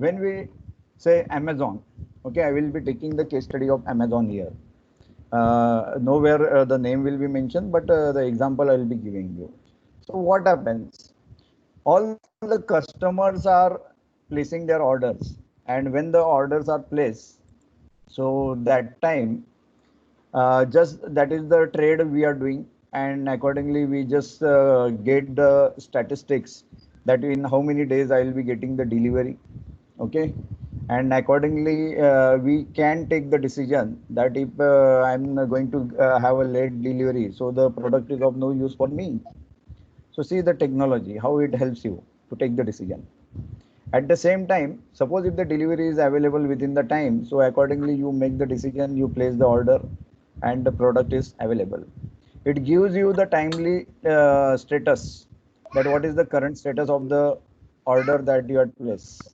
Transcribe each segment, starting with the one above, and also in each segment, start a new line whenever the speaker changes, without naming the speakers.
when we say Amazon, okay, I will be taking the case study of Amazon here. Nowhere the name will be mentioned, but the example I will be giving you. So what happens, all the customers are placing their orders, and when the orders are placed, so that time, just that is the trade we are doing, and accordingly we just get the statistics that in how many days I will be getting the delivery. Okay, and accordingly we can take the decision that if I'm going to have a late delivery, so the product is of no use for me. So see the technology how it helps you to take the decision. At the same time, suppose if the delivery is available within the time, so accordingly you make the decision, you place the order, and the product is available. It gives you the timely status, that what is the current status of the order that you had placed.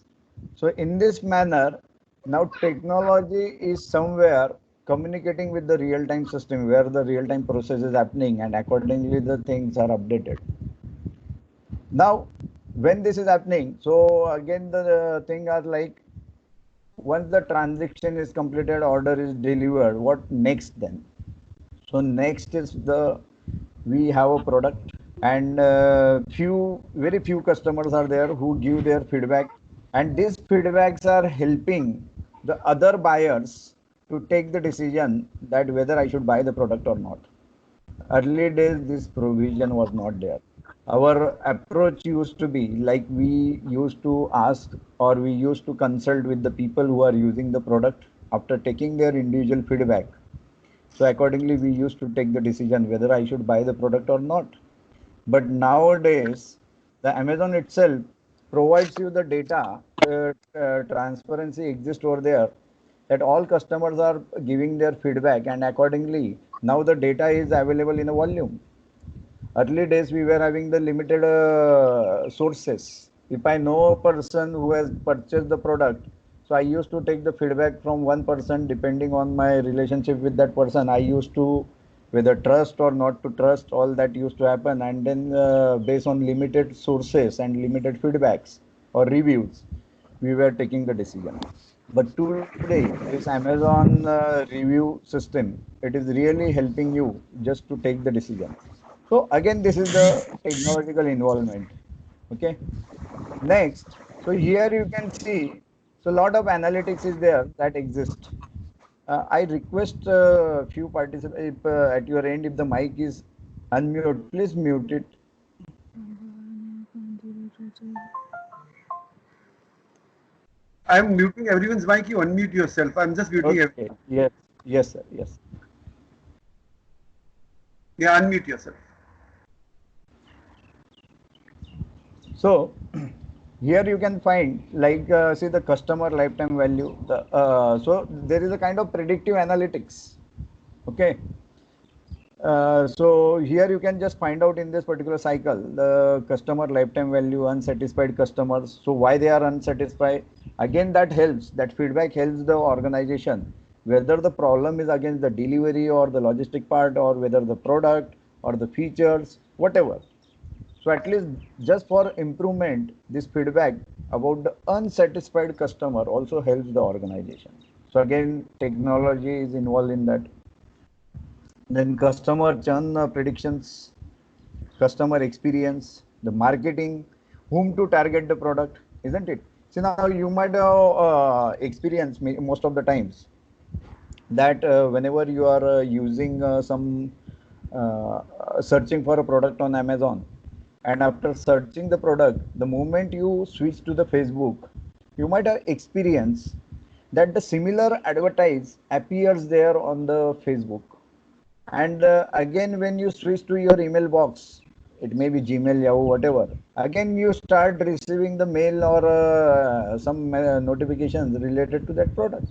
So in this manner, now technology is somewhere communicating with the real-time system where the real-time process is happening, and accordingly the things are updated. Now, when this is happening, so again the thing are like, once the transaction is completed, order is delivered, what next then? So next is the, we have a product, and very few customers are there who give their feedback, and these feedbacks are helping the other buyers to take the decision that whether I should buy the product or not. Early days this provision was not there. Our approach used to be like, we used to ask, or we used to consult with the people who are using the product after taking their individual feedback. So accordingly we used to take the decision whether I should buy the product or not. But nowadays the Amazon itself provides you the data, the transparency exists over there, that all customers are giving their feedback, and accordingly now the data is available in a volume. Early days we were having the limited sources. If I know a person who has purchased the product, so I used to take the feedback from one person. Depending on my relationship with that person, I used to whether trust or not to trust, all that used to happen, and then based on limited sources and limited feedbacks or reviews, we were taking the decision. But today this Amazon review system, it is really helping you just to take the decision. So again, this is the technological involvement. Okay. Next, so here you can see, so a lot of analytics is there that exist. I request few participants, if, at your end, if the mic is unmute, please mute it.
I'm muting everyone's mic. You unmute yourself. I'm just muting
Okay.
everyone.
Yes. Yes, sir. Yes.
Yeah, unmute yourself.
So here you can find like see the customer lifetime value. So there is a kind of predictive analytics. Okay. So here you can just find out in this particular cycle the customer lifetime value, unsatisfied customers. So why they are unsatisfied? Again, that helps. That feedback helps the organization whether the problem is against the delivery or the logistic part, or whether the product or the features, whatever. So at least just for improvement, this feedback about the unsatisfied customer also helps the organization. So again, technology is involved in that. Then customer churn predictions, customer experience, the marketing, whom to target the product, isn't it? So now you might have experienced most of the times that whenever you are using some searching for a product on Amazon, and after searching the product, the moment you switch to the Facebook, you might have experienced that the similar advertise appears there on the Facebook. And again, when you switch to your email box, it may be Gmail, Yahoo, whatever. Again, you start receiving the mail or some notifications related to that product.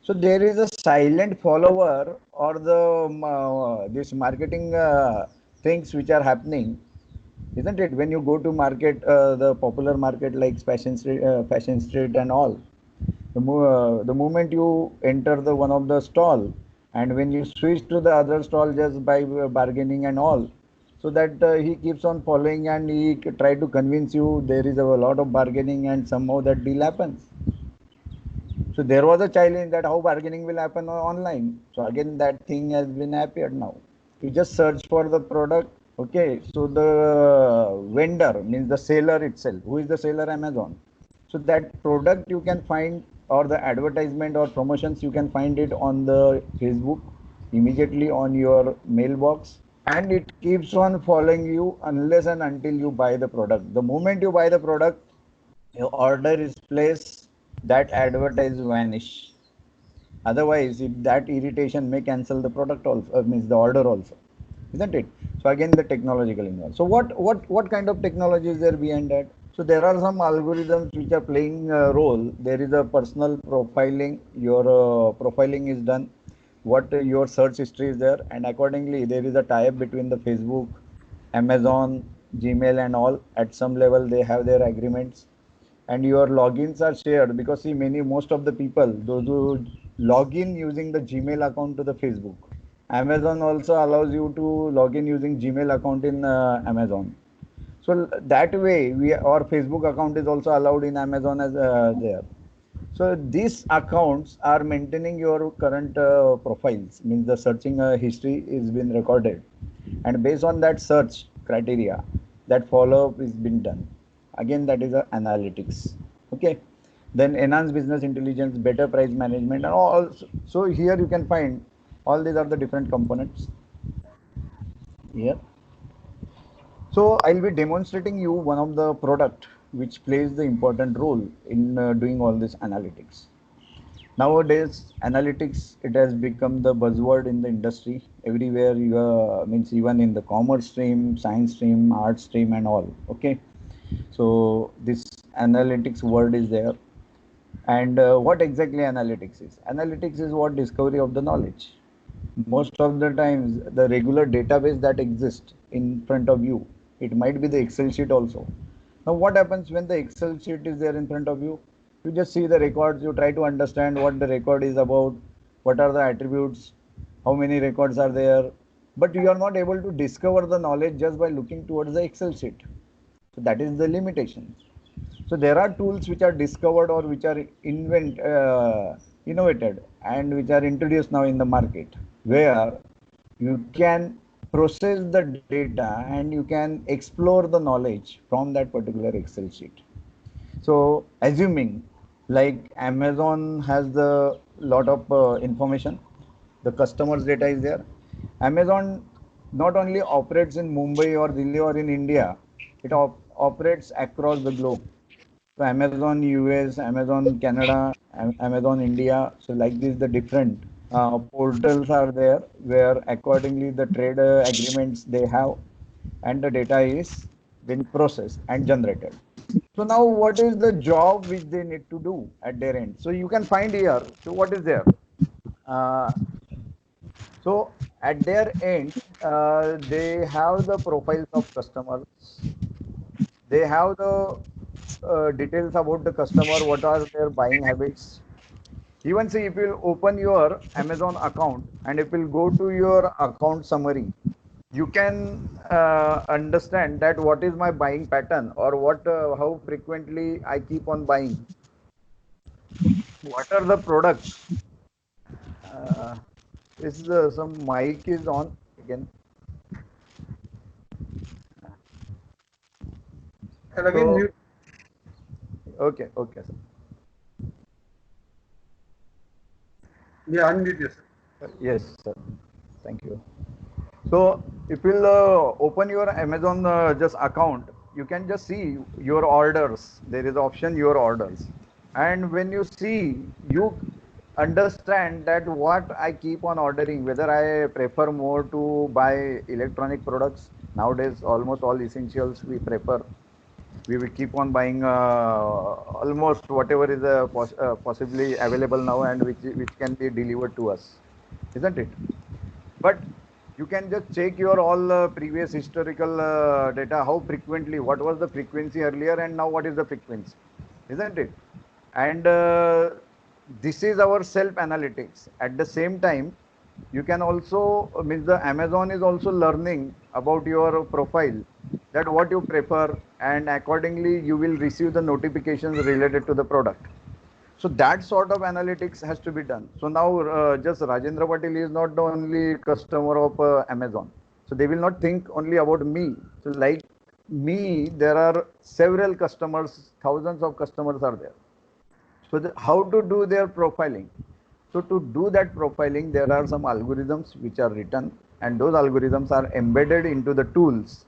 So there is a silent follower, or the this marketing things which are happening, isn't it? When you go to market, the popular market like Fashion Street and all, the moment you enter the one of the stall, and when you switch to the other stall just by bargaining and all, so that he keeps on following and he try to convince you. There is a lot of bargaining and somehow that deal happens. So there was a challenge that how bargaining will happen online. So again, that thing has been appeared now. You just search for the product. Okay, so the vendor means the seller itself. Who is the seller? Amazon. So that product you can find, or the advertisement or promotions you can find it on the Facebook immediately on your mailbox, and it keeps on following you unless and until you buy the product. The moment you buy the product, your order is placed, that advertise vanish. Otherwise, if that irritation may cancel the product also, means the order also, isn't it? So again, the technological involved. So what kind of technology is there behind that? So there are some algorithms which are playing a role. There is a personal profiling. Your profiling is done. What your search history is there, and accordingly, there is a tie-up between the Facebook, Amazon, Gmail, and all. At some level, they have their agreements, and your logins are shared because see most of the people those who log in using the Gmail account to the Facebook, Amazon also allows you to log in using Gmail account in Amazon. So that way we our Facebook account is also allowed in Amazon as there. So these accounts are maintaining your current profiles, means the searching history is been recorded, and based on that search criteria, that follow up is been done. Again, that is analytics. Okay. Then enhanced business intelligence, better price management, and all. So here you can find all these are the different components here. So I'll be demonstrating you one of the product which plays the important role in doing all this analytics. Nowadays, analytics, it has become the buzzword in the industry. Everywhere you means even in the commerce stream, science stream, art stream, and all. Okay, so this analytics word is there. And what exactly analytics is? Analytics is what discovery of the knowledge. Most of the times, the regular database that exists in front of you, it might be the Excel sheet also. Now, what happens when the Excel sheet is there in front of you? You just see the records, you try to understand what the record is about, what are the attributes, how many records are there, but you are not able to discover the knowledge just by looking towards the Excel sheet. So that is the limitation. So there are tools which are discovered or which are innovated and which are introduced now in the market, where you can process the data and you can explore the knowledge from that particular Excel sheet. So assuming like Amazon has the lot of information, the customers data is there. Amazon not only operates in Mumbai or Delhi or in India, it operates across the globe. So Amazon US, Amazon Canada, Amazon India. So like this, the different portals are there where accordingly the trade agreements they have, and the data is been processed and generated. So now what is the job which they need to do at their end? So you can find here. So what is there? Uh, so at their end, they have the profiles of customers. They have the details about the customer, what are their buying habits. Even see if you open your Amazon account and if you go to your account summary, you can understand that what is my buying pattern or what how frequently I keep on buying. What are the products? Uh, is some mic is on again?
And again,
So
mute.
okay, okay, sir.
Yeah, unmute yourself.
Yes, sir. Thank you. So if you'll open your Amazon just account, you can just see your orders. There is option your orders, and when you see, you understand that what I keep on ordering, whether I prefer more to buy electronic products nowadays. Almost all essentials we prefer. We will keep on buying almost whatever is possibly available now and which can be delivered to us, isn't it? But you can just check your all previous historical data, how frequently, what was the frequency earlier and now what is the frequency, isn't it? And this is our self analytics. At the same time, you can also means the Amazon is also learning about your profile, that what you prefer, and accordingly you will receive the notifications related to the product. So that sort of analytics has to be done. So now just Rajendra Patil is not the only customer of Amazon. So they will not think only about me. So like me, there are several customers, thousands of customers are there. So how to do their profiling? So to do that profiling, there are some algorithms which are written, and those algorithms are embedded into the tools.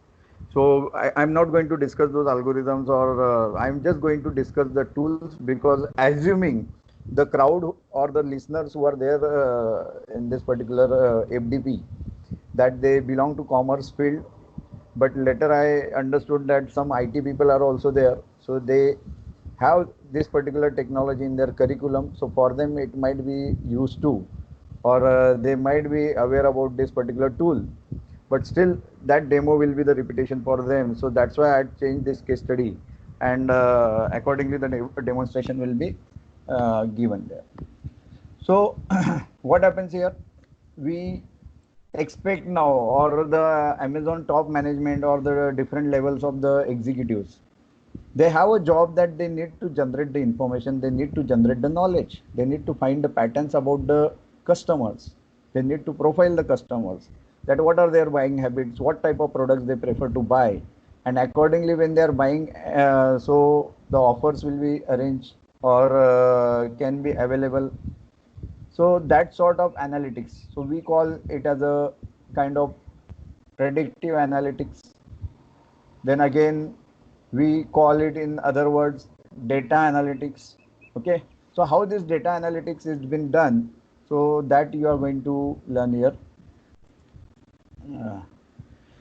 So I'm not going to discuss those algorithms, or I'm just going to discuss the tools, because assuming the crowd or the listeners who are there in this particular FDP, that they belong to commerce field, but later I understood that some IT people are also there. So they have this particular technology in their curriculum. So for them, it might be used to, or they might be aware about this particular tool. But still, that demo will be the repetition for them. So that's why I changed this case study, and accordingly, the demonstration will be given there. So what happens here? We expect now, or the Amazon top management or the different levels of the executives, they have a job that they need to generate the information, they need to generate the knowledge, they need to find the patterns about the customers, they need to profile the customers, that what are their buying habits, what type of products they prefer to buy, and accordingly when they are buying, so the offers will be arranged or can be available. So that sort of analytics, so we call it as a kind of predictive analytics. Then again, we call it, in other words, data analytics. Okay, so how this data analytics is been done, so that you are going to learn here.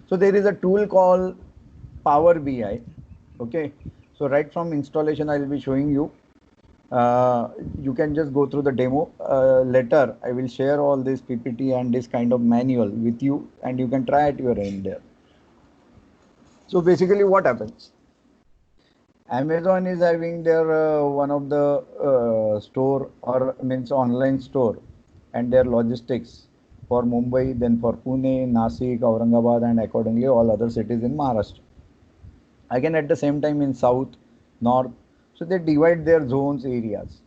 So there is a tool called Power BI. Okay, so right from installation I will be showing you. You can just go through the demo. Later I will share all this PPT and this kind of manual with you, and you can try at your end there. So basically what happens? Amazon is having their one of the store, or means online store, and their logistics for Mumbai, then for Pune, Nasik, Aurangabad, and accordingly all other cities in Maharashtra. Again at the same time in South, North, so they divide their zones, areas,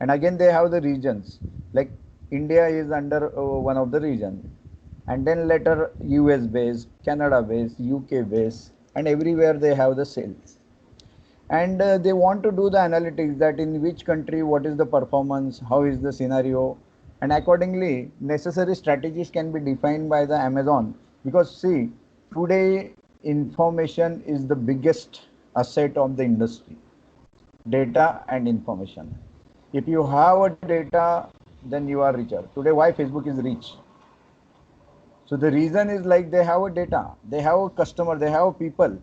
and again they have the regions, like India is under one of the region, and then later US base, Canada base, UK base, and everywhere they have the sales, and they want to do the analytics, that in which country what is the performance, how is the scenario, and accordingly necessary strategies can be defined by the Amazon. Because see, today information is the biggest asset of the industry, data and information. If you have a data, then you are richer. Today why Facebook is rich? So the reason is, like, they have a data, they have a customer, they have people.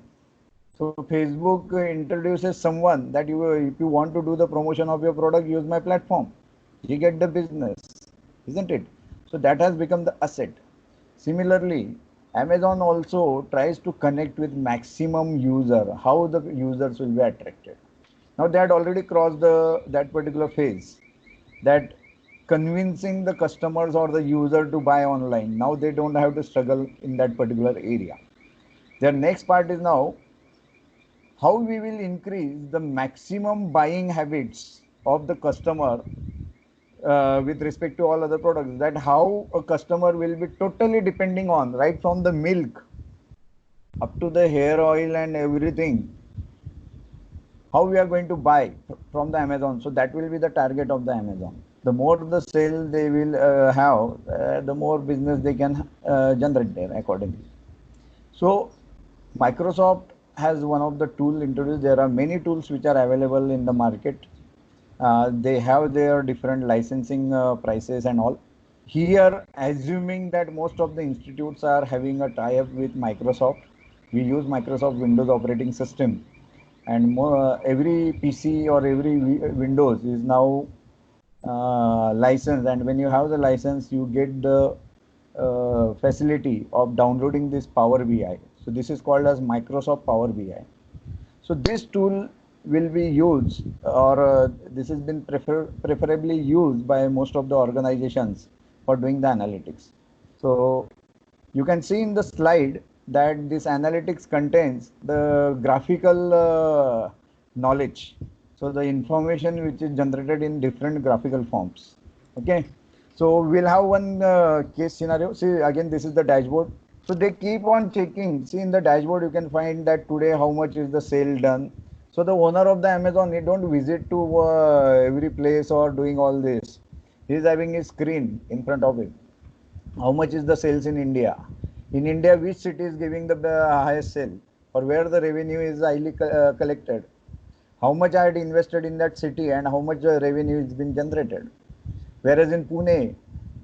So Facebook introduces someone that if you want to do the promotion of your product, use my platform. You get the business, isn't it? So that has become the asset. Similarly, Amazon also tries to connect with maximum user, how the users will be attracted. Now they had already crossed that particular phase, that convincing the customers or the user to buy online. Now they don't have to struggle in that particular area. Their next part is now how we will increase the maximum buying habits of the customer with respect to all other products, that how a customer will be totally depending on, right from the milk up to the hair oil and everything, how we are going to buy from the Amazon. So that will be the target of the Amazon. The more the sale they will have, the more business they can generate there accordingly. So Microsoft has one of the tool introduced. There are many tools which are available in the market. They have their different licensing prices and all. Here, assuming that most of the institutes are having a tie-up with Microsoft, we use Microsoft Windows operating system, and every PC or every Windows is now licensed, and when you have the license, you get the facility of downloading this Power BI. So this is called as Microsoft Power BI. So this tool will be used, or this has been preferably used by most of the organizations for doing the analytics. So you can see in the slide that this analytics contains the graphical knowledge. So the information which is generated in different graphical forms. Okay. So we'll have one case scenario. See, again, this is the dashboard. So they keep on checking. See, in the dashboard, you can find that today how much is the sale done. So the owner of the Amazon, he don't visit to every place or doing all this. He is having a screen in front of him. How much is the sales in India? In India, which city is giving the highest sale, or where the revenue is highly collected? How much I had invested in that city and how much revenue is been generated? Whereas in Pune,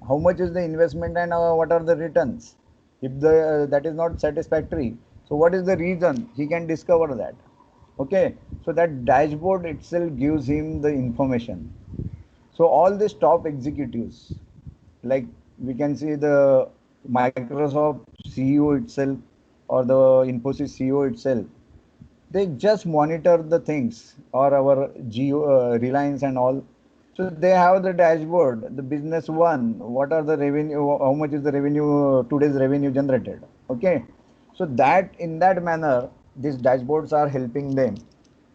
how much is the investment and what are the returns? If that is not satisfactory, so what is the reason? He can discover that. Okay, so that dashboard itself gives him the information. So all these top executives, like we can see the Microsoft CEO itself or the Infosys CEO itself, they just monitor the things or our Geo Reliance and all. So they have the dashboard, the business one, what are the revenue, how much is the revenue, today's revenue generated. Okay. So that in that manner, these dashboards are helping them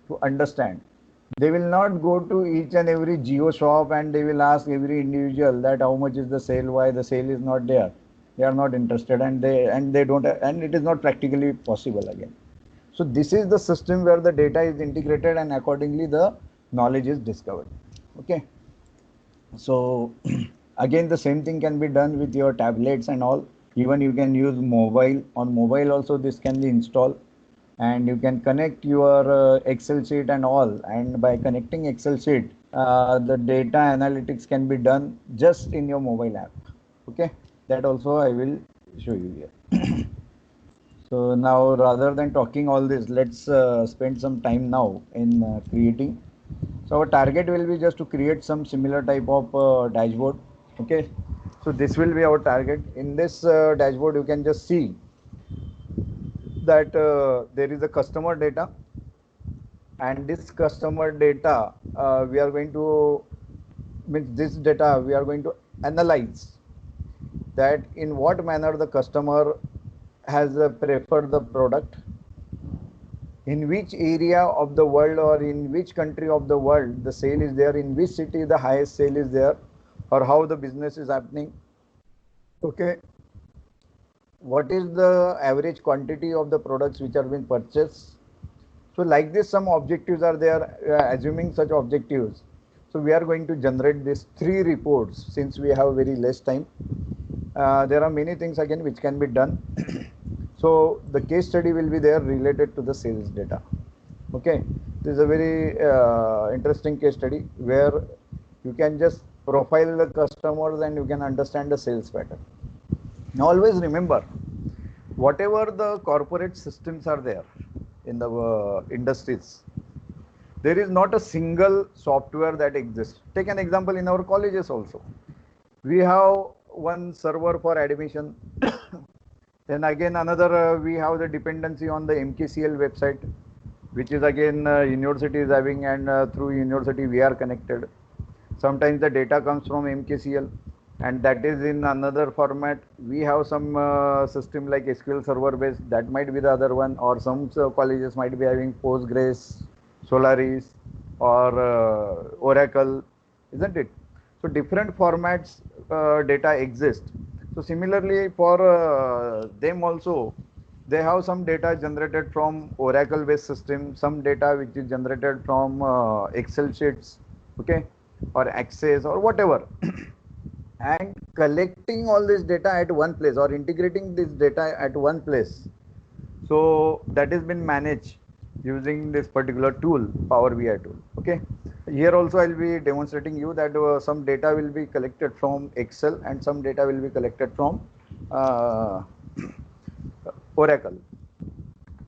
to understand. They will not go to each and every geo shop and they will ask every individual that how much is the sale, why the sale is not there. They are not interested and they don't and it is not practically possible again. So this is the system where the data is integrated and accordingly the knowledge is discovered. Okay. So again, the same thing can be done with your tablets and all. Even you can use mobile. On mobile also this can be installed and you can connect your Excel sheet and all. And by connecting Excel sheet, the data analytics can be done just in your mobile app. Okay. That also I will show you here. So now rather than talking all this, let's spend some time now in creating. So our target will be just to create some similar type of dashboard. Okay. So this will be our target. In this dashboard, you can just see that there is a customer data, and this customer data we are going to means this data we are going to analyze that in what manner the customer has preferred the product, in which area of the world or in which country of the world the sale is there, in which city the highest sale is there, or how the business is happening. Okay. What is the average quantity of the products which are being purchased? So like this, some objectives are there, assuming such objectives. So we are going to generate these 3 reports since we have very less time. There are many things again which can be done. So the case study will be there related to the sales data. Okay, this is a very interesting case study where you can just profile the customers and you can understand the sales pattern. Now always remember, whatever the corporate systems are there in the industries, there is not a single software that exists. Take an example in our colleges also. We have one server for admission. Then again another we have the dependency on the MKCL website, which is again university is having, and through university we are connected. Sometimes the data comes from MKCL and that is in another format. We have some system like SQL server based, that might be the other one, or some colleges might be having Postgres, Solaris, or Oracle, isn't it? So different formats data exist. So similarly for them also, they have some data generated from Oracle based system, some data which is generated from Excel sheets, okay, or Access or whatever. And collecting all this data at one place or integrating this data at one place. So that has been managed using this particular tool, Power BI tool. Okay. Here also I will be demonstrating you that some data will be collected from Excel and some data will be collected from Oracle.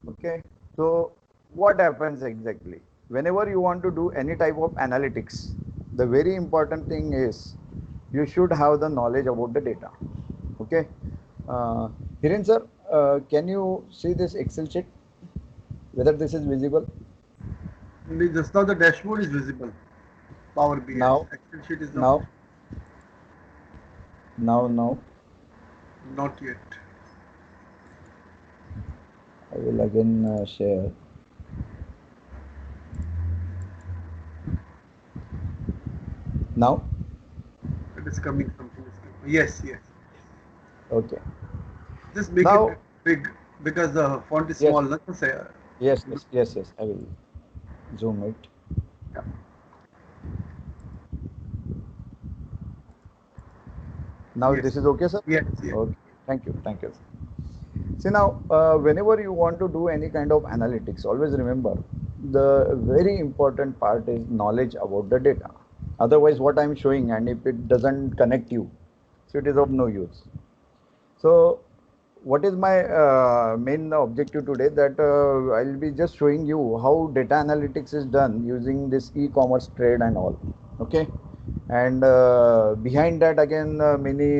Okay. So what happens exactly? Whenever you want to do any type of analytics, the very important thing is you should have the knowledge about the data. Okay. Hiren sir, can you see this Excel sheet? Whether this is visible?
Just now the dashboard is visible. Power BI.
Now,
Excel sheet is not.
Now.
Not yet.
I will again share. Now,
It is coming. Something is coming. Yes, yes.
okay.
Just make it
Now,
big because the font is
yes,
small. Let us say.
yes, yes, yes, yes. I will zoom it.
Yeah.
Now
Yes.
this is okay, sir?
Yes. Yes.
Okay. Thank you. Thank you. See now, whenever you want to do any kind of analytics, always remember the very important part is knowledge about the data. Otherwise, what I'm showing, and if it doesn't connect you, so it is of no use. So, what is my main objective today? That I'll be just showing you how data analytics is done using this e-commerce trade and all. Okay, and behind that again many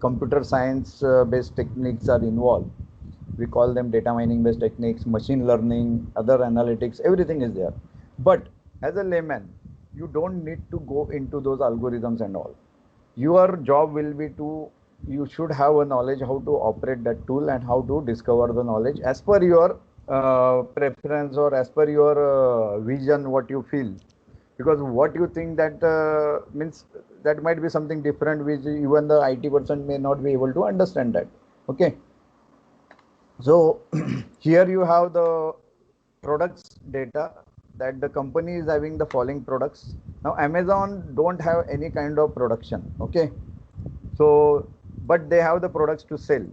computer science based techniques are involved. We call them data mining based techniques, machine learning, other analytics, everything is there. But as a layman, you don't need to go into those algorithms and all. Your job will be to, you should have a knowledge how to operate that tool and how to discover the knowledge as per your preference or as per your vision, what you feel. Because what you think that means that might be something different which even the IT person may not be able to understand that. Okay. So here you have the products data that the company is having the following products. Now Amazon don't have any kind of production. Okay. So, but they have the products to sell.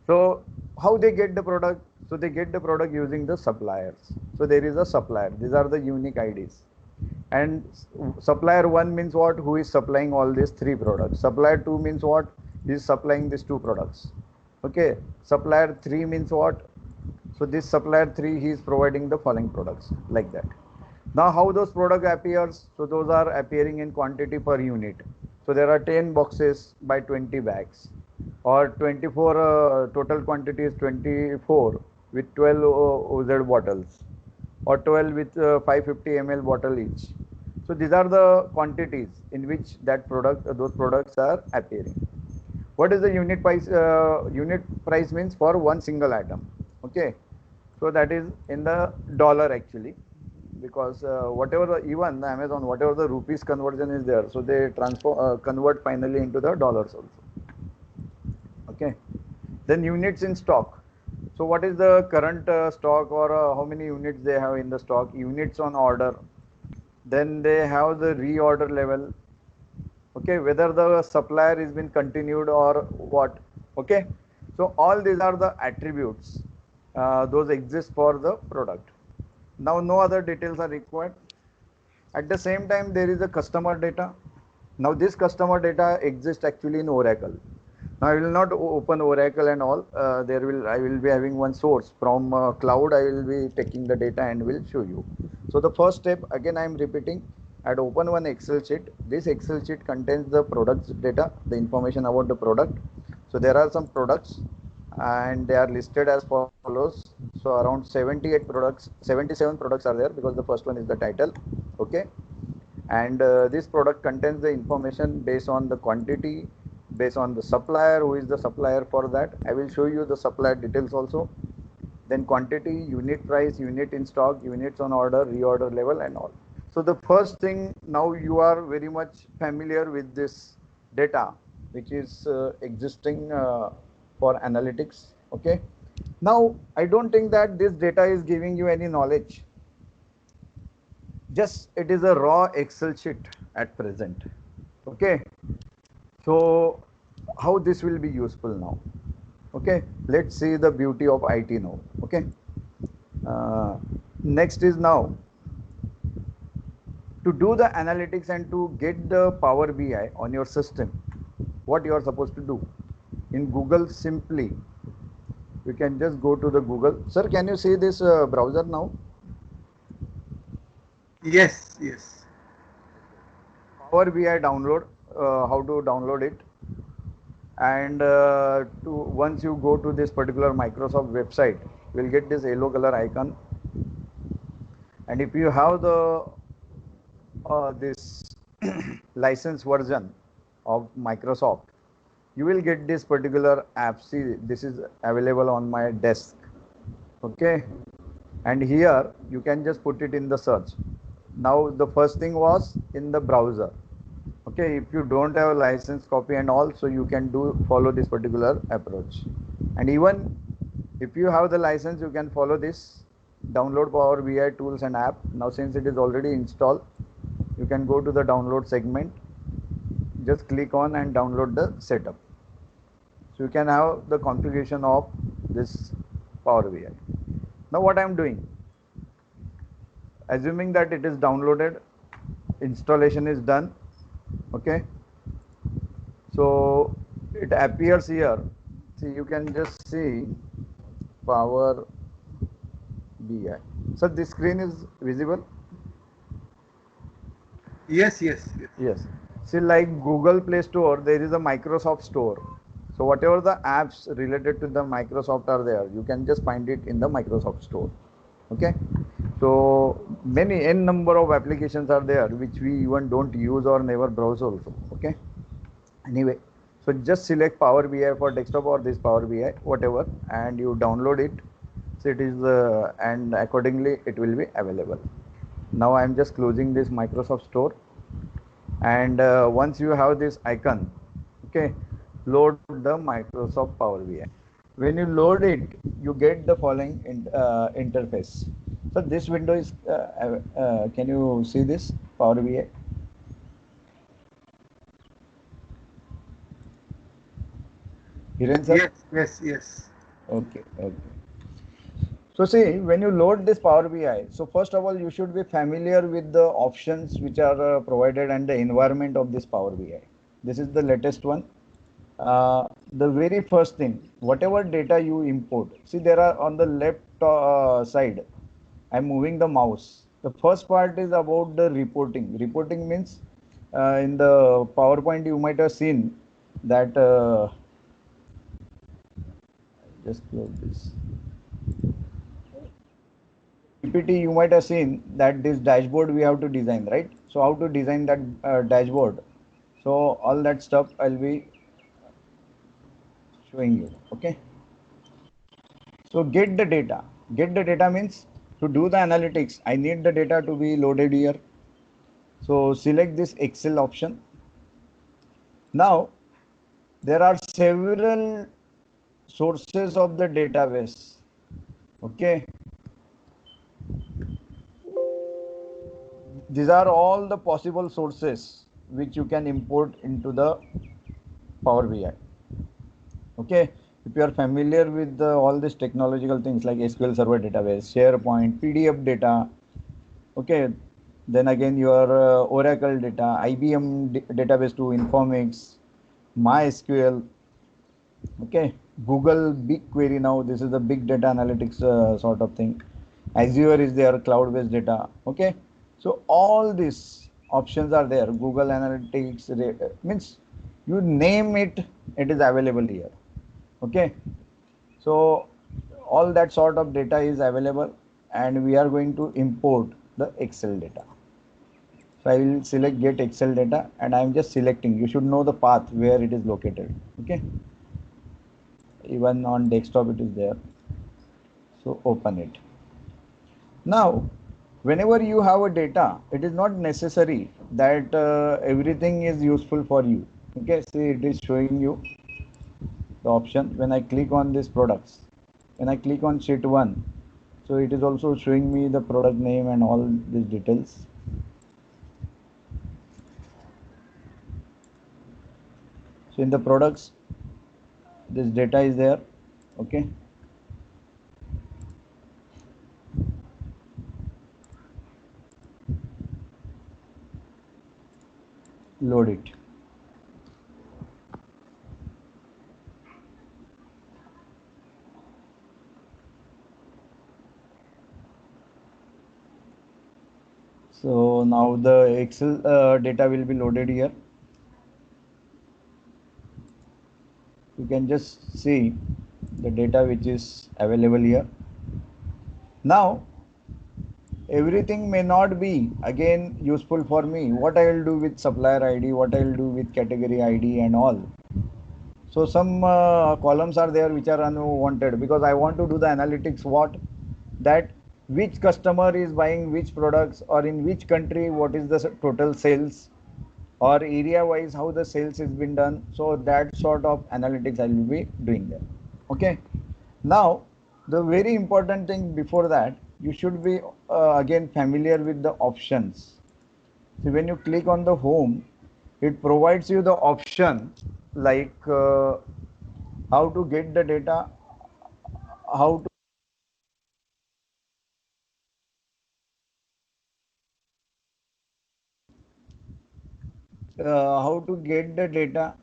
So how they get the product? So they get the product using the suppliers. So there is a supplier. These are the unique IDs. And supplier one means what? Who is supplying all these three products? Supplier two means what? He is supplying these two products. Okay. Supplier three means what? So this supplier three, he is providing the following products like that. Now how those product appears? So those are appearing in quantity per unit. So there are 10 boxes by 20 bags, or 24 total quantity is 24 with 12 OZ bottles, or 12 with 550 ml bottle each. So these are the quantities in which that product, those products are appearing. What is the unit price? Unit price means for one single item. Okay, so that is in the dollar actually, because whatever the, even the Amazon, whatever the rupees conversion is there, so they transfer convert finally into the dollars also. Okay, then units in stock. So what is the current stock, or how many units they have in the stock? Units on order. Then they have the reorder level. Okay, whether the supplier is been continued or what. Okay, so all these are the attributes, those exist for the product. Now no other details are required. At the same time, there is a customer data. Now this customer data exists actually in Oracle. Now I will not open Oracle and all. I will be having one source from cloud. I will be taking the data and will show you. So the first step, again I am repeating. I'd open one Excel sheet. This Excel sheet contains the products data, the information about the product. So there are some products and they are listed as follows. So around 78 products, 77 products are there, because the first one is the title. Okay, and this product contains the information based on the quantity, based on the supplier, who is the supplier for that. I will show you the supplier details also. Then quantity, unit price, unit in stock, units on order, reorder level and all. So the first thing, now you are very much familiar with this data which is existing for analytics. Okay, now I don't think that this data is giving you any knowledge. Just it is a raw Excel sheet at present. Okay, so how this will be useful now? Okay, let's see the beauty of IT now. Okay, next is now to do the analytics and to get the Power BI on your system. What you are supposed to do in Google, simply you can just go to the Google. Sir, can you see this browser now?
Yes. Yes.
Power BI download, how to download it. And to once you go to this particular Microsoft website, you will get this yellow color icon. And if you have the this license version of Microsoft, you will get this particular app. See, this is available on my desk. Okay, and here you can just put it in the search. Now the first thing was in the browser. Okay, if you don't have a license copy and all, so you can follow this particular approach. And even if you have the license, you can follow this, download Power BI tools and app. Now since it is already installed, you can go to the download segment, just click on and download the setup. So you can have the configuration of this Power BI. Now what I am doing, assuming that it is downloaded, installation is done. Okay, so it appears here. See, you can just see Power BI. So this screen is visible.
Yes, yes, yes.
Yes. See, like Google Play Store, there is a Microsoft Store. So whatever the apps related to the Microsoft are there, you can just find it in the Microsoft Store. Okay. So many n number of applications are there which we even don't use or never browse also. Okay. Anyway, so just select Power BI for desktop or this Power BI, whatever, and you download it. So it is and accordingly it will be available. Now I am just closing this Microsoft Store, and once you have this icon, okay, load the Microsoft Power BI. When you load it, you get the following interface. So this window is, can you see this Power BI? Hiren sir?
Yes, yes, yes.
Okay, okay. So see, when you load this Power BI, so first of all, you should be familiar with the options which are provided and the environment of this Power BI. This is the latest one. The very first thing, whatever data you import, see there are on the left side, I'm moving the mouse. The first part is about the reporting. Reporting means in the PowerPoint you might have seen that, just close this. PPT, you might have seen that this dashboard we have to design, right? So how to design that dashboard? So all that stuff I'll be showing you. Okay. So get the data. Get the data means to do the analytics, I need the data to be loaded here. So select this Excel option. Now there are several sources of the database. Okay. These are all the possible sources which you can import into the Power BI. Okay, if you are familiar with all these technological things like SQL Server database, SharePoint, PDF data, okay, then again your Oracle data, IBM database to Informix, MySQL, okay, Google BigQuery. Now this is the big data analytics sort of thing. Azure is there, cloud-based data. Okay, so all these options are there. Google Analytics means you name it, it is available here. Okay, so all that sort of data is available, and we are going to import the Excel data. So I will select get Excel data, and I am just selecting. You should know the path where it is located. Okay, even on desktop it is there. So open it. Now whenever you have a data, it is not necessary that everything is useful for you. Okay, see, it is showing you the option. When I click on these products, when I click on sheet 1, so it is also showing me the product name and all these details. So in the products, this data is there. Okay, load it. So now the Excel data will be loaded here. You can just see the data which is available here. Now everything may not be again useful for me. What I will do with supplier ID, what I will do with category ID and all. So some columns are there which are unwanted because I want to do the analytics what that which customer is buying which products or in which country what is the total sales or area wise how the sales has been done. So that sort of analytics I will be doing there. Okay. Now the very important thing before that you should be again familiar with the options. So when you click on the home, it provides you the option like how to get the data, how how to get the data,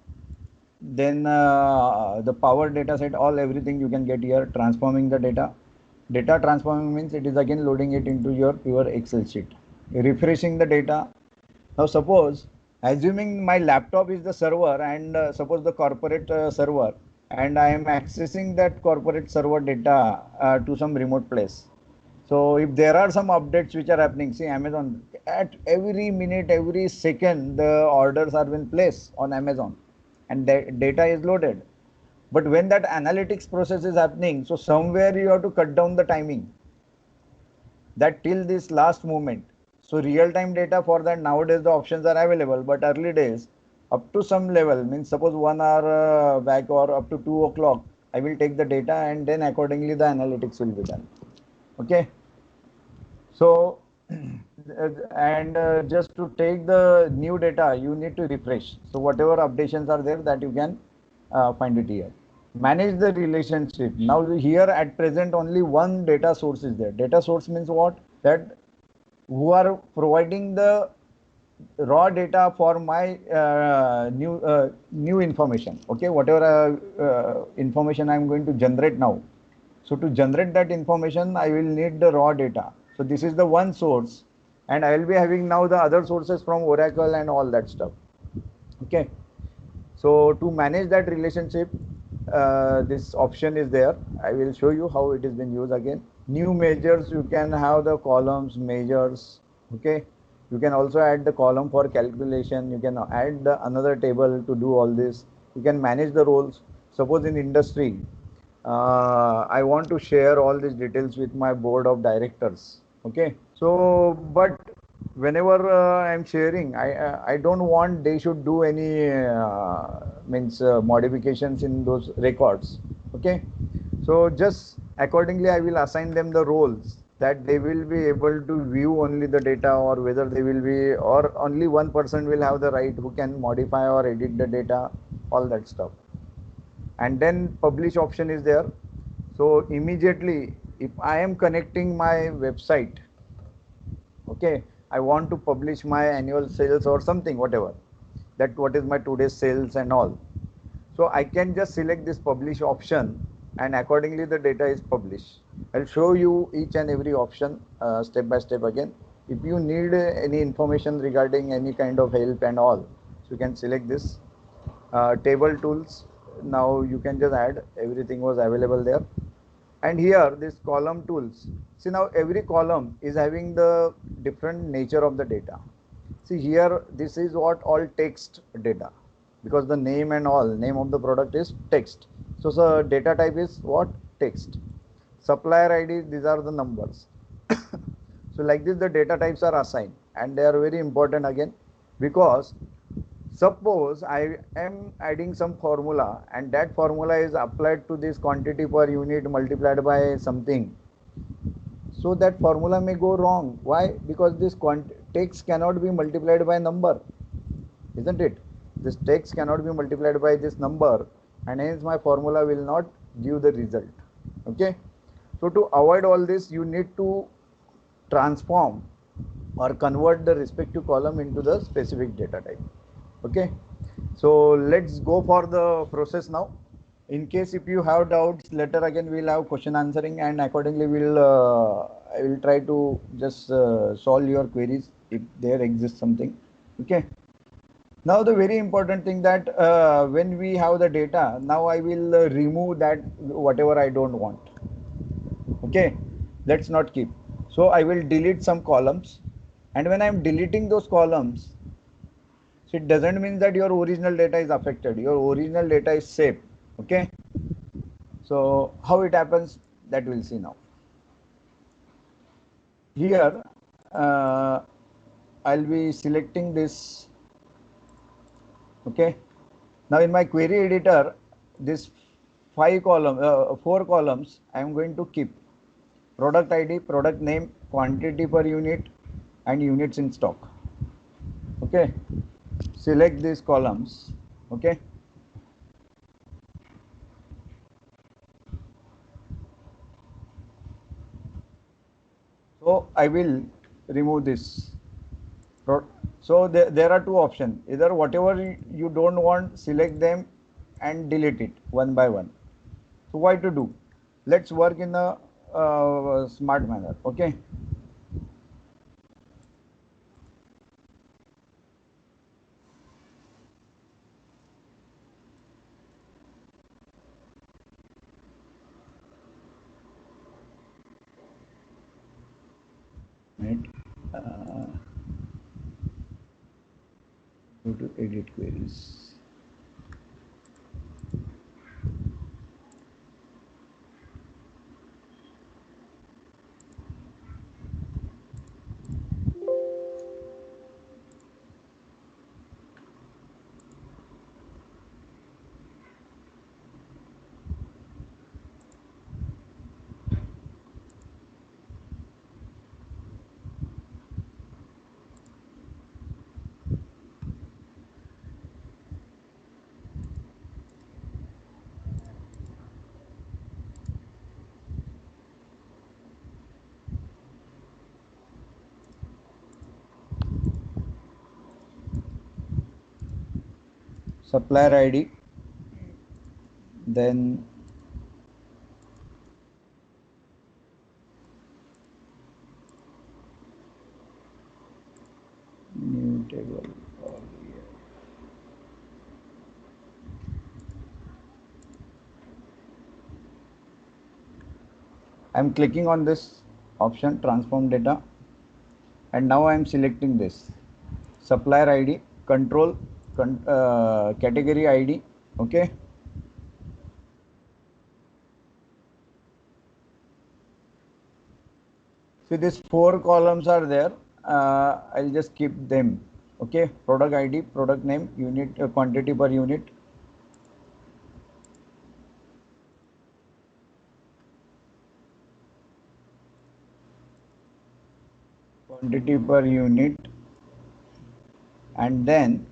then the power data set, all everything you can get here. Transforming the data. Data transforming means it is again loading it into your pure Excel sheet. Refreshing the data. Now suppose assuming my laptop is the server and suppose the corporate server and I am accessing that corporate server data to some remote place. So if there are some updates which are happening, see Amazon at every minute, every second, the orders are being placed on Amazon and the data is loaded. But when that analytics process is happening, so somewhere you have to cut down the timing that till this last moment. So real time data for that nowadays the options are available, but early days up to some level means suppose 1 hour back or up to 2 o'clock, I will take the data and then accordingly the analytics will be done. Okay. So, and just to take the new data, you need to refresh. So whatever updations are there that you can find it here. Manage the relationship. Now here at present only one data source is there. Data source means what? That who are providing the raw data for my new information. Okay, whatever information I am going to generate now. So to generate that information, I will need the raw data. So this is the one source, and I will be having now the other sources from Oracle and all that stuff. Okay. So to manage that relationship, this option is there. I will show you how it is being used again. New measures, you can have the columns, measures. Okay. You can also add the column for calculation. You can add the another table to do all this. You can manage the roles. Suppose in industry, I want to share all these details with my board of directors. Okay. So, but whenever I'm sharing, I don't want they should do any means modifications in those records. Okay. So just accordingly, I will assign them the roles that they will be able to view only the data or whether they will be or only one person will have the right who can modify or edit the data, all that stuff. And then publish option is there. So immediately if I am connecting my website, okay, I want to publish my annual sales or something, whatever, that what is my today's sales and all. So I can just select this publish option and accordingly the data is published. I'll show you each and every option step by step again. If you need any information regarding any kind of help and all, so you can select this table tools. Now you can just add, everything was available there. And here this column tools, see now every column is having the different nature of the data. See here, this is what all text data, because the name and all, name of the product is text. So data type is what? Text. Supplier ID, these are the numbers. So like this the data types are assigned and they are very important again, because suppose I am adding some formula and that formula is applied to this quantity per unit multiplied by something. So that formula may go wrong. Why? Because this text cannot be multiplied by number, isn't it? This text cannot be multiplied by this number and hence my formula will not give the result. Okay. So to avoid all this, you need to transform or convert the respective column into the specific data type. Okay, so let's go for the process now. In case if you have doubts, later again we'll have question answering and accordingly I will try to just solve your queries if there exists something. Okay. Now the very important thing that when we have the data, now I will remove that whatever I don't want. Okay, let's not keep. So I will delete some columns, and when I'm deleting those columns, So it doesn't mean that your original data is affected. Your original data is safe. Okay. So how it happens, that we'll see now. Here, I'll be selecting this. Okay. Now in my query editor, this four columns, I am going to keep product ID, product name, quantity per unit, and units in stock. Okay. Select these columns. Okay. So I will remove this. So there are two options. Either whatever you don't want, select them and delete it one by one. So what to do? Let's work in a smart manner. Okay. Right. Go to edit queries. Supplier ID, then new table. I'm clicking on this option, transform data, and now I'm selecting this supplier ID, control, category ID. Okay. See, these four columns are there. I'll just keep them. Okay. Product ID, product name, unit, quantity per unit. Quantity per unit, and then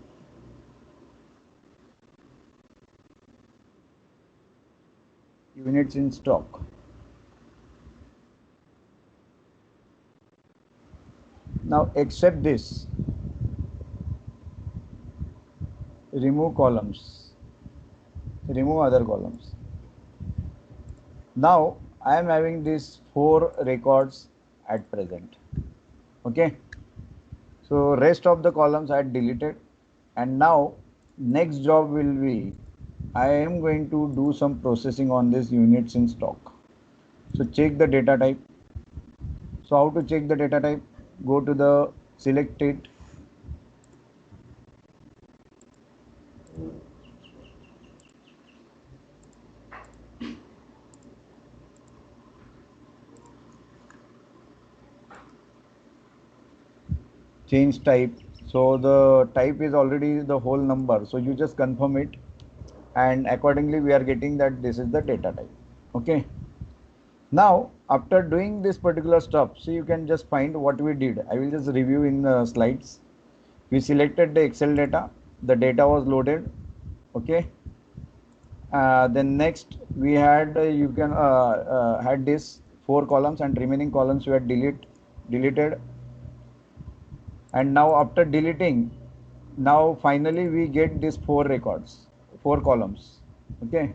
units in stock. Now except this, remove columns, remove other columns. Now I am having these four records at present. Okay. So rest of the columns I deleted, and now next job will be I am going to do some processing on this units in stock. So check the data type. So how to check the data type? Go to the select it, change type. So the type is already the whole number. So you just confirm it, and accordingly we are getting that this is the data type. Okay. Now after doing this particular stuff, so you can just find what we did. I will just review in the slides. We selected the Excel data. The data was loaded. Okay. Then next we had you can had this four columns, and remaining columns were deleted. And now after deleting, now finally we get these four records, four columns. Okay.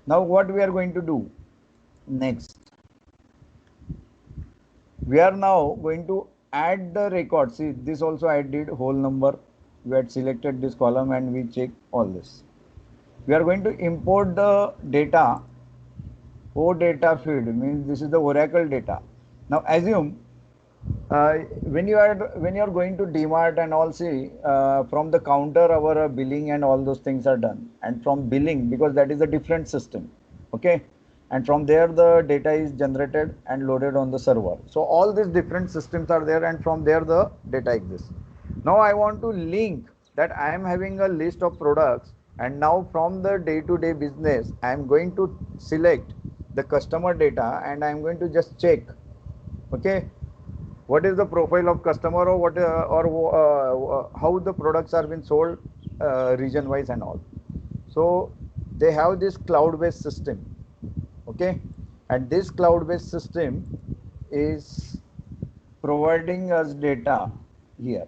Now what we are going to do next, we are now going to add the record. See, this also I did whole number. We had selected this column and we check all this. We are going to import the data. O data field means this is the Oracle data. Now assume When you're going to DMart and all, see, from the counter our billing and all those things are done, and from billing, because that is a different system, okay, and from there the data is generated and loaded on the server. So all these different systems are there, and from there the data exists. Now I want to link that I am having a list of products, and now from the day-to-day business I am going to select the customer data, and I am going to just check, okay, what is the profile of customer, or what how the products are being sold region wise and all. So they have this cloud based system, okay, and this cloud based system is providing us data here.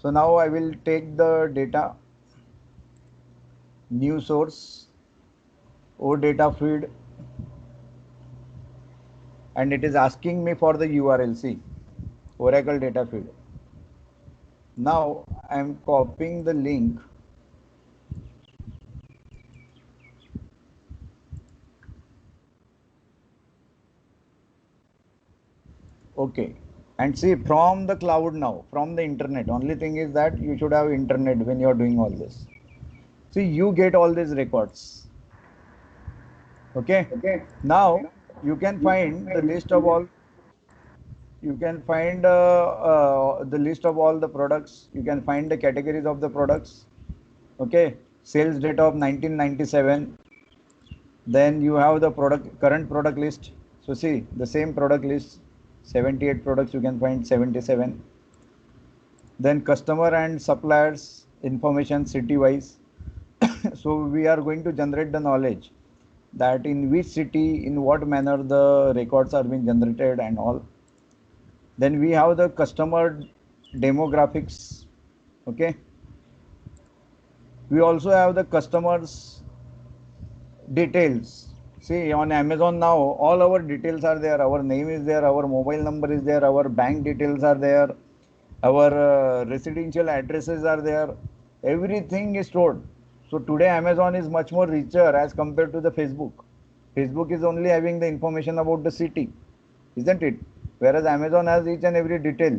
So now I will take the data, new source, or data feed, and it is asking me for the URL, Oracle data feed. Now I am copying the link. Okay. And see, from the cloud now, from the internet, only thing is that you should have internet when you're doing all this. See, you get all these records. Okay.
Okay.
Now you can find the list of all, you can find the list of all the products. You can find the categories of the products. Okay. Sales data of 1997. Then you have the current product list. So see, the same product list, 78 products, you can find 77. Then customer and suppliers information city wise. So we are going to generate the knowledge that in which city, in what manner the records are being generated and all. Then we have the customer demographics, okay. We also have the customers details. See, on Amazon now, all our details are there. Our name is there, our mobile number is there, our bank details are there, our residential addresses are there. Everything is stored. So today Amazon is much more richer as compared to the Facebook. Facebook is only having the information about the city, isn't it? Whereas Amazon has each and every detail.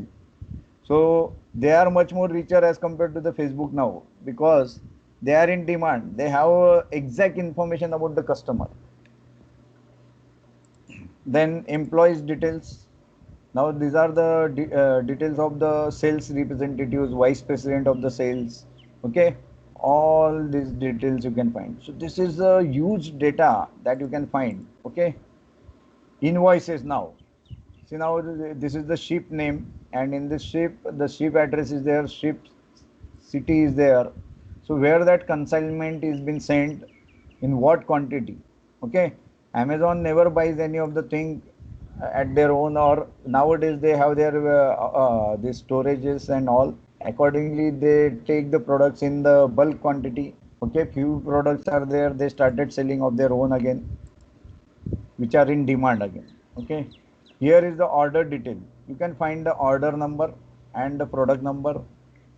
So they are much more richer as compared to the Facebook now, because they are in demand. They have exact information about the customer. Then employees details. Now these are the details of the sales representatives, vice president of the sales. Okay, all these details you can find. So this is a huge data that you can find. Okay, invoices now. See, now this is the ship name, and in this ship, the ship address is there, ship city is there. So where that consignment is been sent, in what quantity. Okay, Amazon never buys any of the thing at their own, or nowadays they have their the storages and all. Accordingly, they take the products in the bulk quantity. Okay, few products are there, they started selling of their own again, which are in demand again. Okay, here is the order detail. You can find the order number and the product number,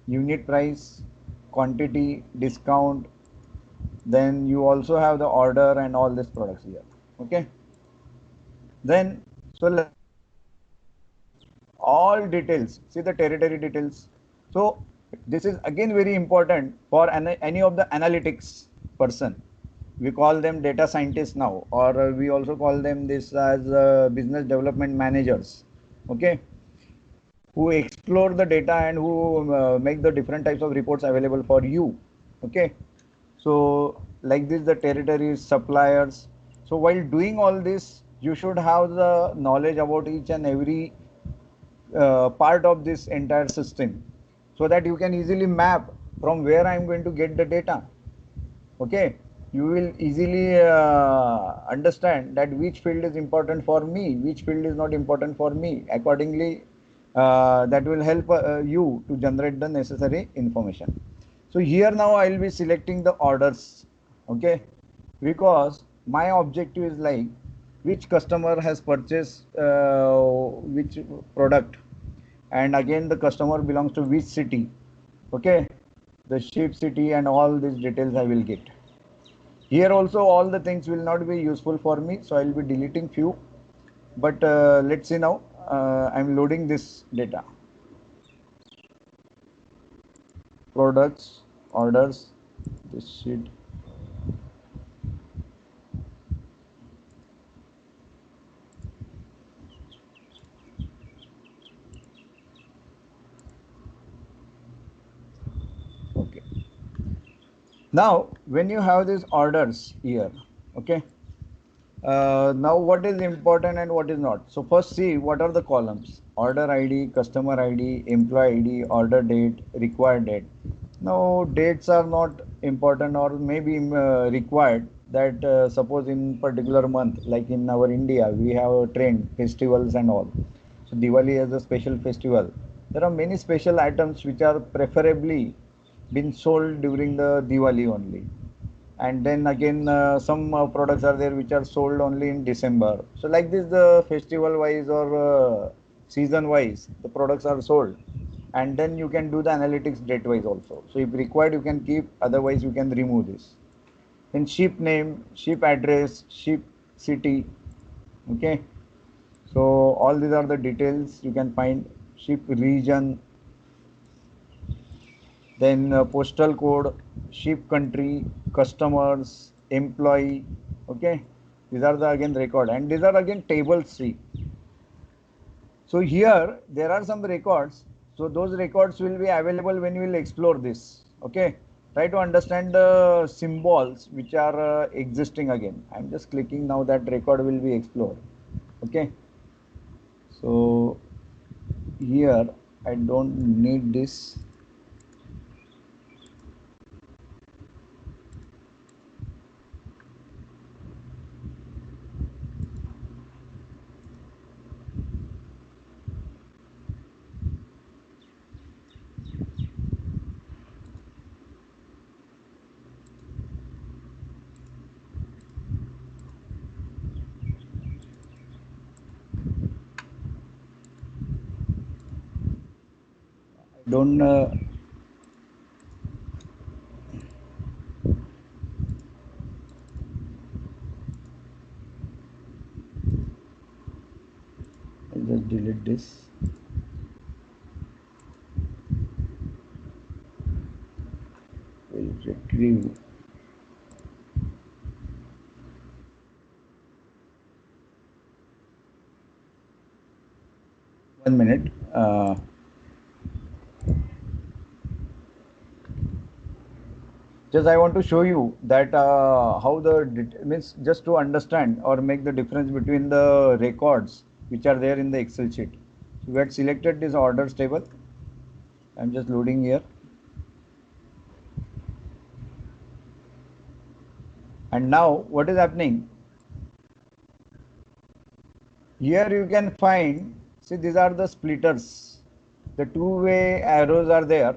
unit price, quantity, discount. Then you also have the order and all these products here. Okay, then so all details, see the territory details. So this is again very important for any of the analytics person. We call them data scientists now, or we also call them this as business development managers. Okay, who explore the data and who make the different types of reports available for you. Okay, so like this, the territories, suppliers. So while doing all this, you should have the knowledge about each and every part of this entire system, so that you can easily map from where I am going to get the data. Okay, you will easily understand that which field is important for me, which field is not important for me. Accordingly, that will help you to generate the necessary information. So here now I will be selecting the orders. Okay, because my objective is like which customer has purchased which product, and again the customer belongs to which city. Okay, the ship city and all these details I will get. Here also all the things will not be useful for me, so I will be deleting few. But let's see now. I'm loading this data. Products, orders, this sheet. Okay. Now, when you have these orders here, okay. Now what is important and what is not. So first see what are the columns: order ID, customer ID, employee ID, order date, required date. Now dates are not important or maybe required, that suppose in particular month, like in our India we have a trend festivals and all. So Diwali is a special festival. There are many special items which are preferably been sold during the Diwali only, and then again some products are there which are sold only in December. So like this, the festival wise or season wise the products are sold, and then you can do the analytics date wise also. So if required you can keep, otherwise you can remove this. Then ship name, ship address, ship city. Okay, so all these are the details you can find. Ship region, then postal code, ship country, customers, employee. Okay, these are the again record, and these are again table C. So here there are some records. So those records will be available when you will explore this. Okay, try to understand the symbols which are existing again. I'm just clicking now, that record will be explored. Okay, so here I don't need this. I don't I'll just delete this. We'll retrieve. 1 minute. Just I want to show you that how the means, just to understand or make the difference between the records which are there in the Excel sheet. So we had selected this orders table. I'm just loading here. And now what is happening? Here you can find, see these are the splitters. The two-way arrows are there.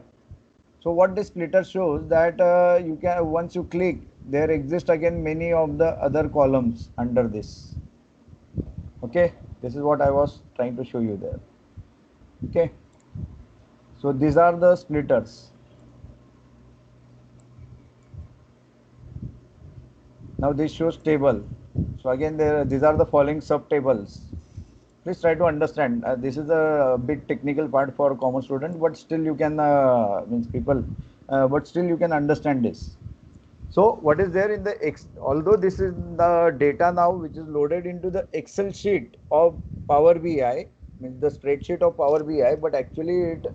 So what this splitter shows, that you can, once you click, there exist again many of the other columns under this. Okay, this is what I was trying to show you there. Okay, so these are the splitters. Now this shows table. So again these are the following sub tables. Please try to understand. This is a bit technical part for common student, but still you can means people, but still you can understand this. So what is there in the although this is the data now which is loaded into the Excel sheet of Power BI, means the spreadsheet of Power BI, but actually it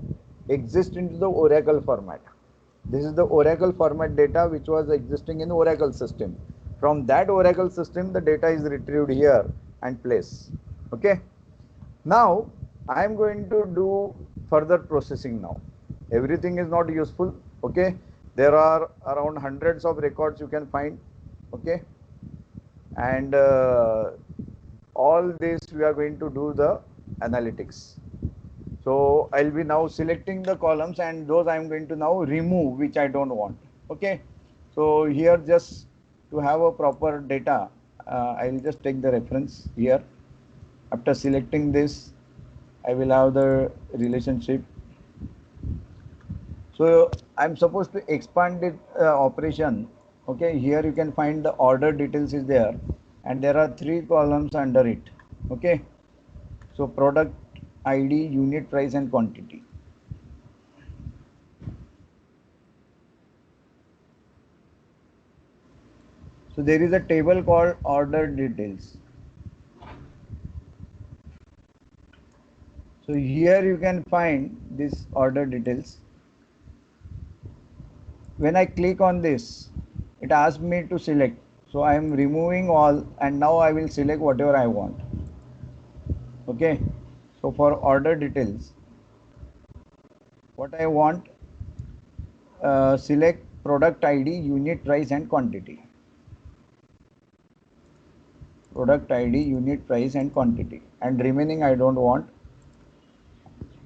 exists into the Oracle format. This is the Oracle format data which was existing in the Oracle system. From that Oracle system, the data is retrieved here and placed. Okay. Now I am going to do further processing now. Everything is not useful. Okay. There are around hundreds of records you can find. Okay. And all this we are going to do the analytics. So I'll be now selecting the columns, and those I'm going to now remove which I don't want. Okay. So here, just to have a proper data, I'll just take the reference here. After selecting this, I will have the relationship. So I'm supposed to expand it operation. Okay, here you can find the order details is there, and there are 3 columns under it. Okay, so product ID, unit price and quantity. So there is a table called order details. So here you can find this order details. When I click on this, it asks me to select. So I am removing all and now I will select whatever I want. Okay. So for order details, what I want, select product ID, unit price and quantity. Product ID, unit price and quantity, and remaining I don't want.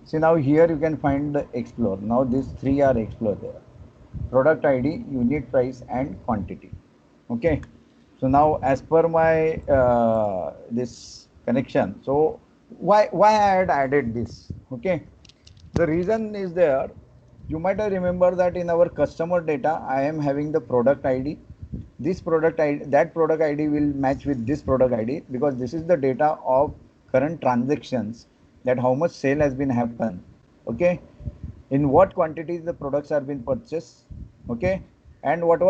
See, now here you can find the explore. Now these three are explore there. Product ID, unit price and quantity. Okay. So now as per my this connection, so why I had added this? Okay. The reason is there. You might remember that in our customer data, I am having the product ID. This product ID, that product ID will match with this product ID because this is the data of current transactions, that how much sale has been happened. Okay, in what quantities the products are being purchased. Okay, and what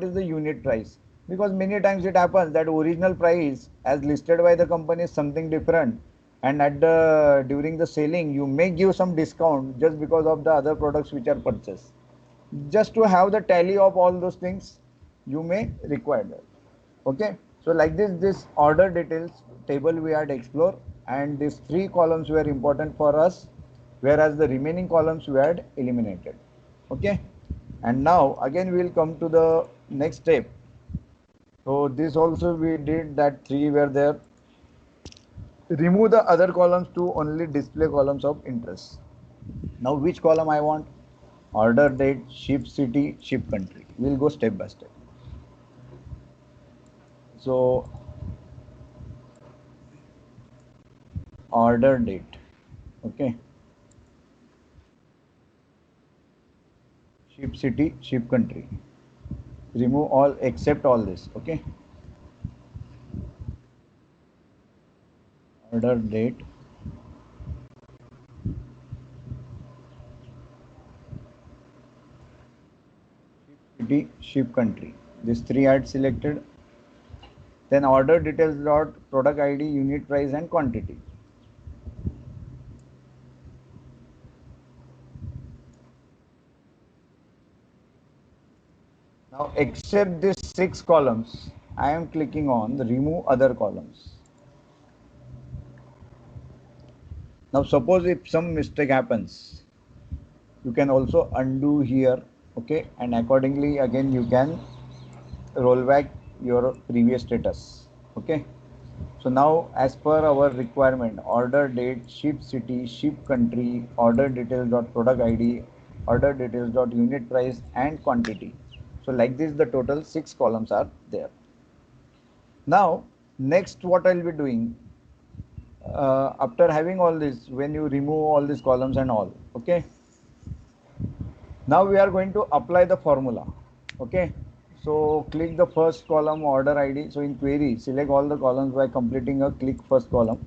is the unit price, because many times it happens that original price as listed by the company is something different, and at the during the selling you may give some discount just because of the other products which are purchased. Just to have the tally of all those things, you may require that. Okay, so like this order details table we had explore, and these three columns were important for us, whereas the remaining columns we had eliminated. Okay, and now again we will come to the next step. So this also we did, that three were there. Remove the other columns to only display columns of interest. Now which column I want? Order date, ship city, ship country. We'll go step by step. So order date. Okay. Ship city, ship country. Remove all except all this. Okay. Order date. Ship city, ship country. These three I had selected. Then order details dot product ID, unit price and quantity. Now except these six columns, I am clicking on the remove other columns. Now suppose if some mistake happens, you can also undo here. Okay, and accordingly again you can roll back your previous status. Okay, so now as per our requirement, order date, ship city, ship country, order details dot product ID, order details dot unit price and quantity. So like this the total six columns are there. Now next what I'll be doing, after having all this, when you remove all these columns and all, okay, now we are going to apply the formula. Okay, so click the first column order ID. So in query, select all the columns by completing a click first column,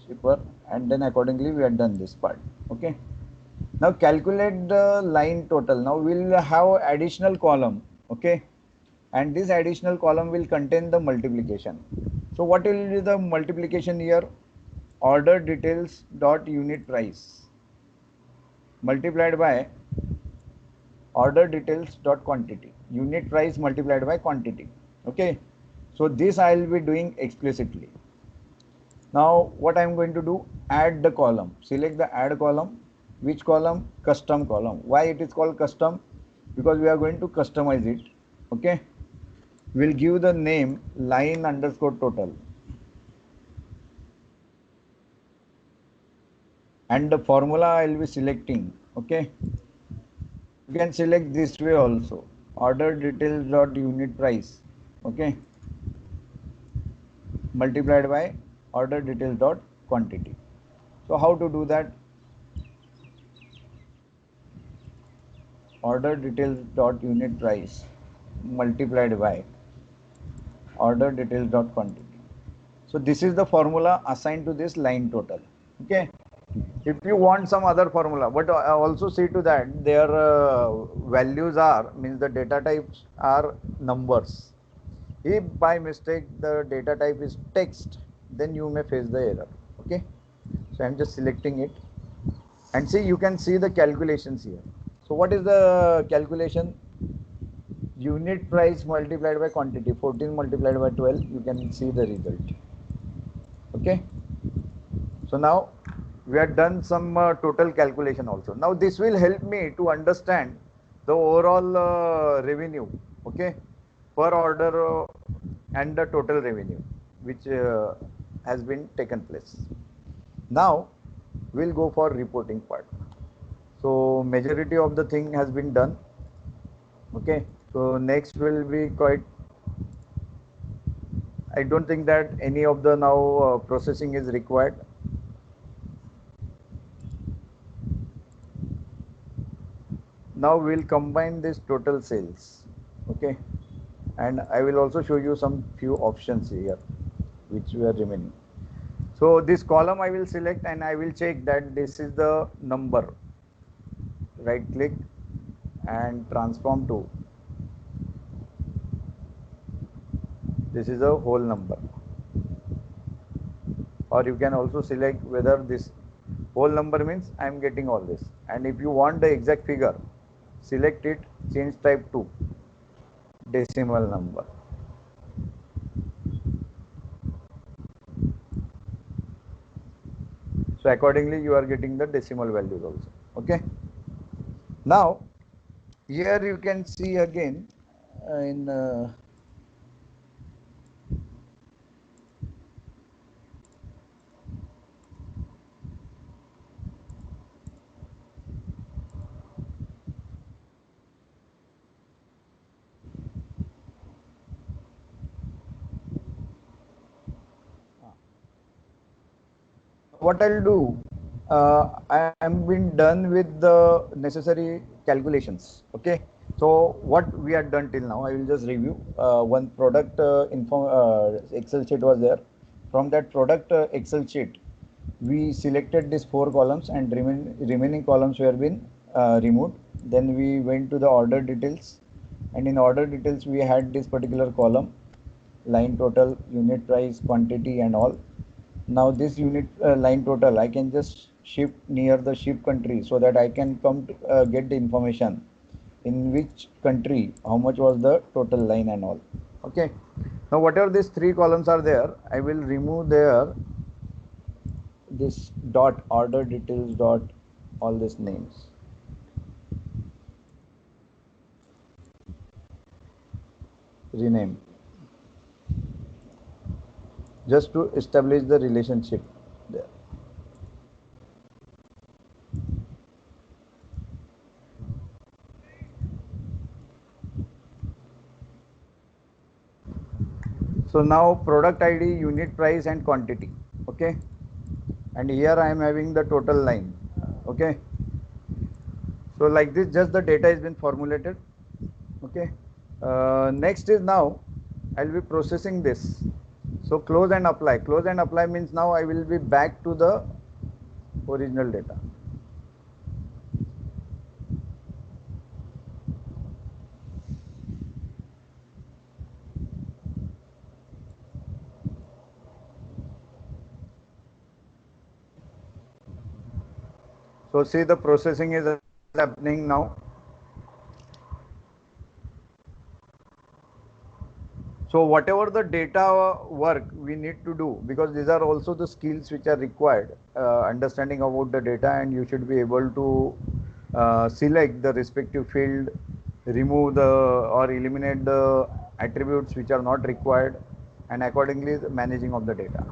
shipper, and then accordingly we have done this part. Okay, now calculate the line total. Now we'll have additional column. Okay, and this additional column will contain the multiplication. So what will be the multiplication here? Order details dot unit price multiplied by order details dot quantity, unit price multiplied by quantity. Okay, so this I will be doing explicitly. Now what I am going to do, add the column. Select the add column. Which column? Custom column. Why it is called custom? Because we are going to customize it. Okay, we'll give the name line underscore total, and the formula I will be selecting. Okay, you can select this way also, order details dot unit price. Okay, multiplied by order details dot quantity. So how to do that? Order details dot unit price multiplied by order details dot quantity. So this is the formula assigned to this line total. Okay. If you want some other formula, but I also see to that their values are, means the data types are numbers. If by mistake the data type is text, then you may face the error. Okay. So I'm just selecting it, and see, you can see the calculations here. So what is the calculation? Unit price multiplied by quantity, 14 multiplied by 12, you can see the result. Okay. So now we have done some total calculation also. Now this will help me to understand the overall revenue, okay, per order and the total revenue which has been taken place. Now we'll go for reporting part. So majority of the thing has been done. Okay. So next will be quite, I don't think that any of the now processing is required. Now we'll combine this total sales. Okay. And I will also show you some few options here which were remaining. So this column I will select and I will check that this is the number. Right click and transform to, this is a whole number, or you can also select whether this whole number means I am getting all this, and if you want the exact figure, select it, change type to decimal number. So accordingly you are getting the decimal values also. Okay. Now here you can see again in what I'll do, I am been done with the necessary calculations. Okay. So what we had done till now, I will just review. One product Excel sheet was there. From that product Excel sheet, we selected these 4 columns and remaining columns were been removed. Then we went to the order details, and in order details we had this particular column, line total, unit price, quantity and all. Now this unit line total I can just shift near the ship country so that I can come to, get the information in which country how much was the total line and all. Okay. Now whatever these 3 columns are there, I will remove there this dot order details dot all these names. Rename just to establish the relationship there. So now product ID, unit price and quantity. Okay. And here I am having the total line. Okay. So like this, just the data has been formulated. Okay. Next is now I'll be processing this. So close and apply. Close and apply means now I will be back to the original data. So see, the processing is happening now. So whatever the data work we need to do, because these are also the skills which are required, understanding about the data, and you should be able to select the respective field, remove the or eliminate the attributes which are not required, and accordingly the managing of the data.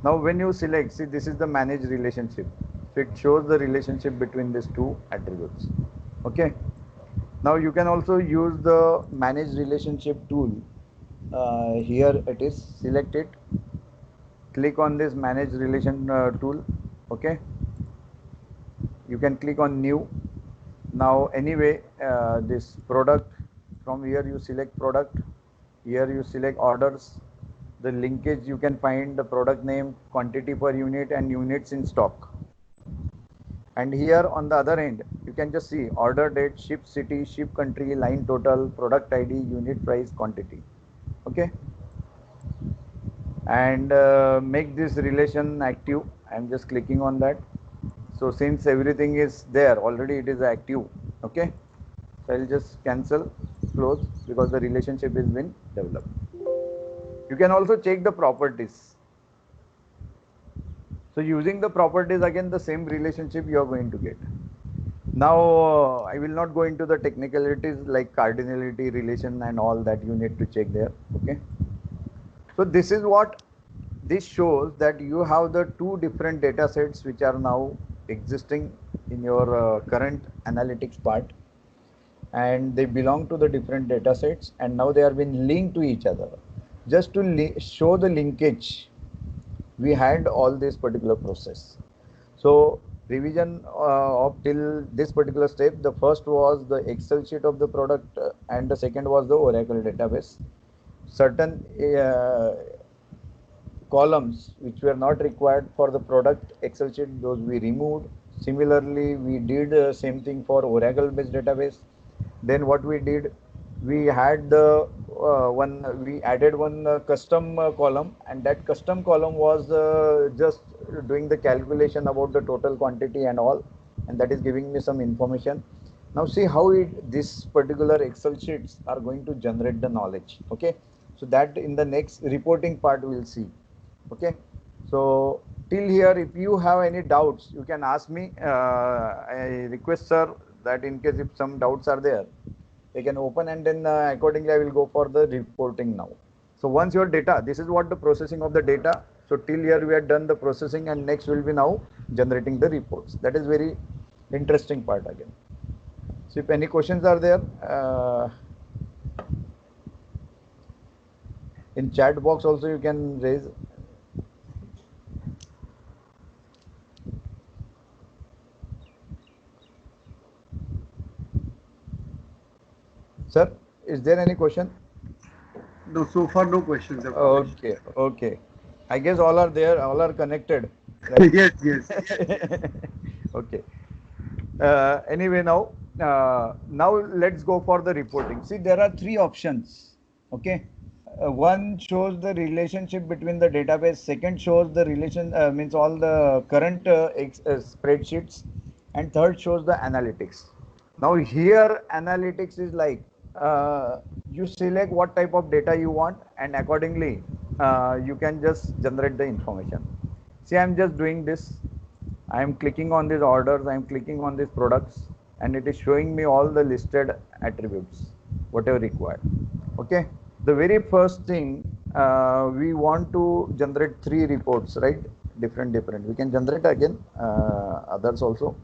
Now when you select, see, this is the manage relationship. So it shows the relationship between these 2 attributes. Okay. Now you can also use the manage relationship tool. Here it is, select it, click on this manage relation tool. Okay. You can click on new. Now anyway, this product, from here you select product, here you select orders, the linkage you can find the product name, quantity per unit and units in stock. And here on the other end, you can just see order date, ship city, ship country, line total, product ID, unit price, quantity. Okay. And make this relation active. I'm just clicking on that. So since everything is there already, it is active. Okay. So I'll just cancel, close, because the relationship has been developed. You can also check the properties. So using the properties, again the same relationship you are going to get. Now I will not go into the technicalities like cardinality relation and all that you need to check there. Okay. So this is what this shows, that you have the two different data sets which are now existing in your current analytics part, and they belong to the different data sets, and now they are being linked to each other. Just to show the linkage, we had all this particular process. So revision of till this particular step, the first was the Excel sheet of the product and the second was the Oracle database. Certain columns which were not required for the product Excel sheet, those we removed. Similarly, we did same thing for Oracle based database. Then what we did, we had the we added one custom column, and that custom column was just doing the calculation about the total quantity and all, and that is giving me some information. Now see how this particular Excel sheets are going to generate the knowledge. Okay, so that in the next reporting part we'll see. Okay, so till here, if you have any doubts, you can ask me. I request sir that in case if some doubts are there, they can open, and then accordingly I will go for the reporting now. So once your data, this is what the processing of the data. So till here we have done the processing, and next will be now generating the reports. That is very interesting part again. So if any questions are there, in chat box also you can raise. Sir, is there any question?
No, so far no questions.
Okay, okay. I guess all are there, all are connected. Right?
Yes, yes.
Okay. Anyway, now let's go for the reporting. See, there are three options. Okay. One shows the relationship between the database. Second shows the relation, means all the current spreadsheets, and third shows the analytics. Now here analytics is like you select what type of data you want, and accordingly you can just generate the information. See, I'm just doing this. I am clicking on these orders, I am clicking on these products, and it is showing me all the listed attributes, whatever required. Okay. The very first thing, we want to generate three reports, right? Different. We can generate again others also.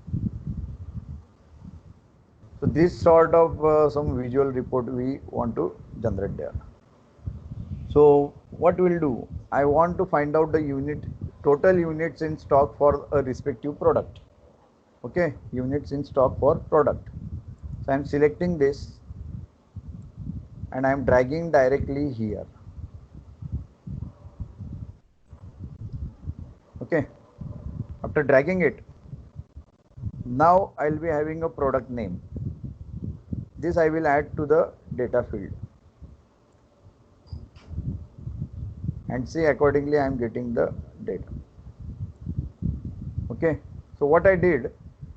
So this sort of some visual report we want to generate there. So what we'll do, I want to find out the total units in stock for a respective product. Okay, units in stock for product. So I'm selecting this and I'm dragging directly here. Okay, after dragging it, now I'll be having a product name. This I will add to the data field, and see accordingly I am getting the data. Okay, so what I did,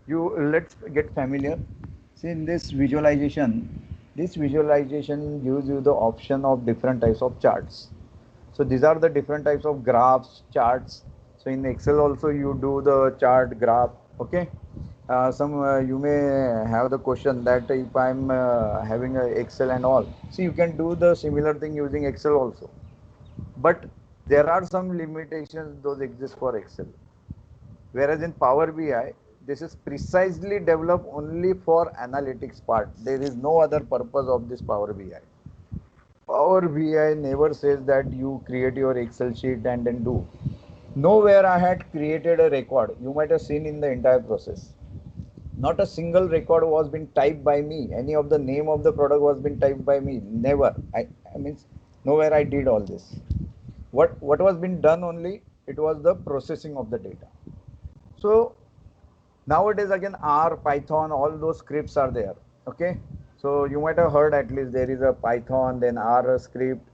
let's get familiar. See, in this visualization gives you the option of different types of charts. So these are the different types of graphs, charts. So in Excel also you do the chart, graph. Okay, you may have the question that if I'm having a Excel and all, see, you can do the similar thing using Excel also, but there are some limitations those exist for Excel. Whereas in Power BI, this is precisely developed only for analytics part. There is no other purpose of this Power BI. Power BI never says that you create your Excel sheet and then do. Nowhere I had created a record. You might have seen in the entire process. Not a single record was been typed by me. Any of the name of the product was been typed by me. Never. I mean, nowhere I did all this. what was being done only, it was the processing of the data. So nowadays again R, Python, all those scripts are there. Okay, so you might have heard at least there is a Python, then R script.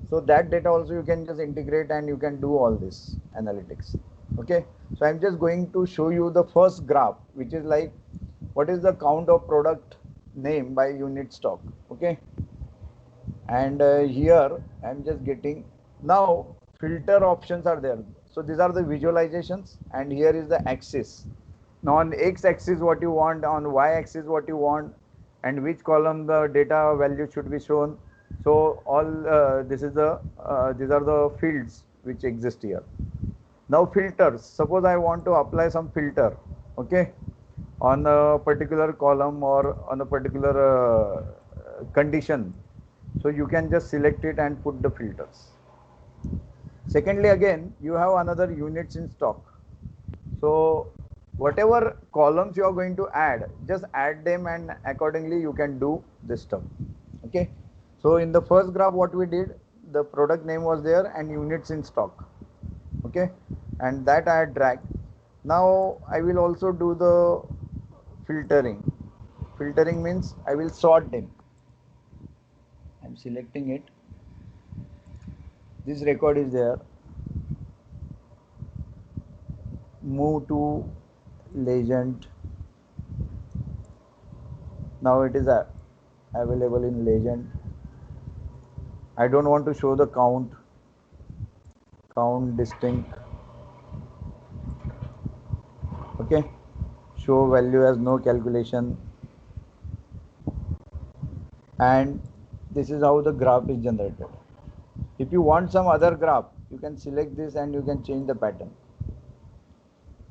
So that data also you can just integrate and you can do all this analytics. Okay, so I'm just going to show you the first graph, which is like what is the count of product name by unit stock. Okay, and here I'm just getting now filter options are there. So these are the visualizations, and here is the axis. Now on X axis what you want, on Y axis what you want, and which column the data value should be shown. So all this is the these are the fields which exist here. Now filters, suppose I want to apply some filter, okay, on a particular column or on a particular condition. So you can just select it and put the filters. Secondly, again, you have another units in stock. So whatever columns you are going to add, just add them and accordingly you can do this stuff. Okay. So in the first graph, what we did, the product name was there and units in stock. Okay. And that I had dragged. Now I will also do the filtering. Filtering means I will sort them. I'm selecting it. This record is there. Move to legend. Now it is available in legend. I don't want to show the count distinct. Okay, show value as no calculation, and this is how the graph is generated. If you want some other graph, you can select this and you can change the pattern.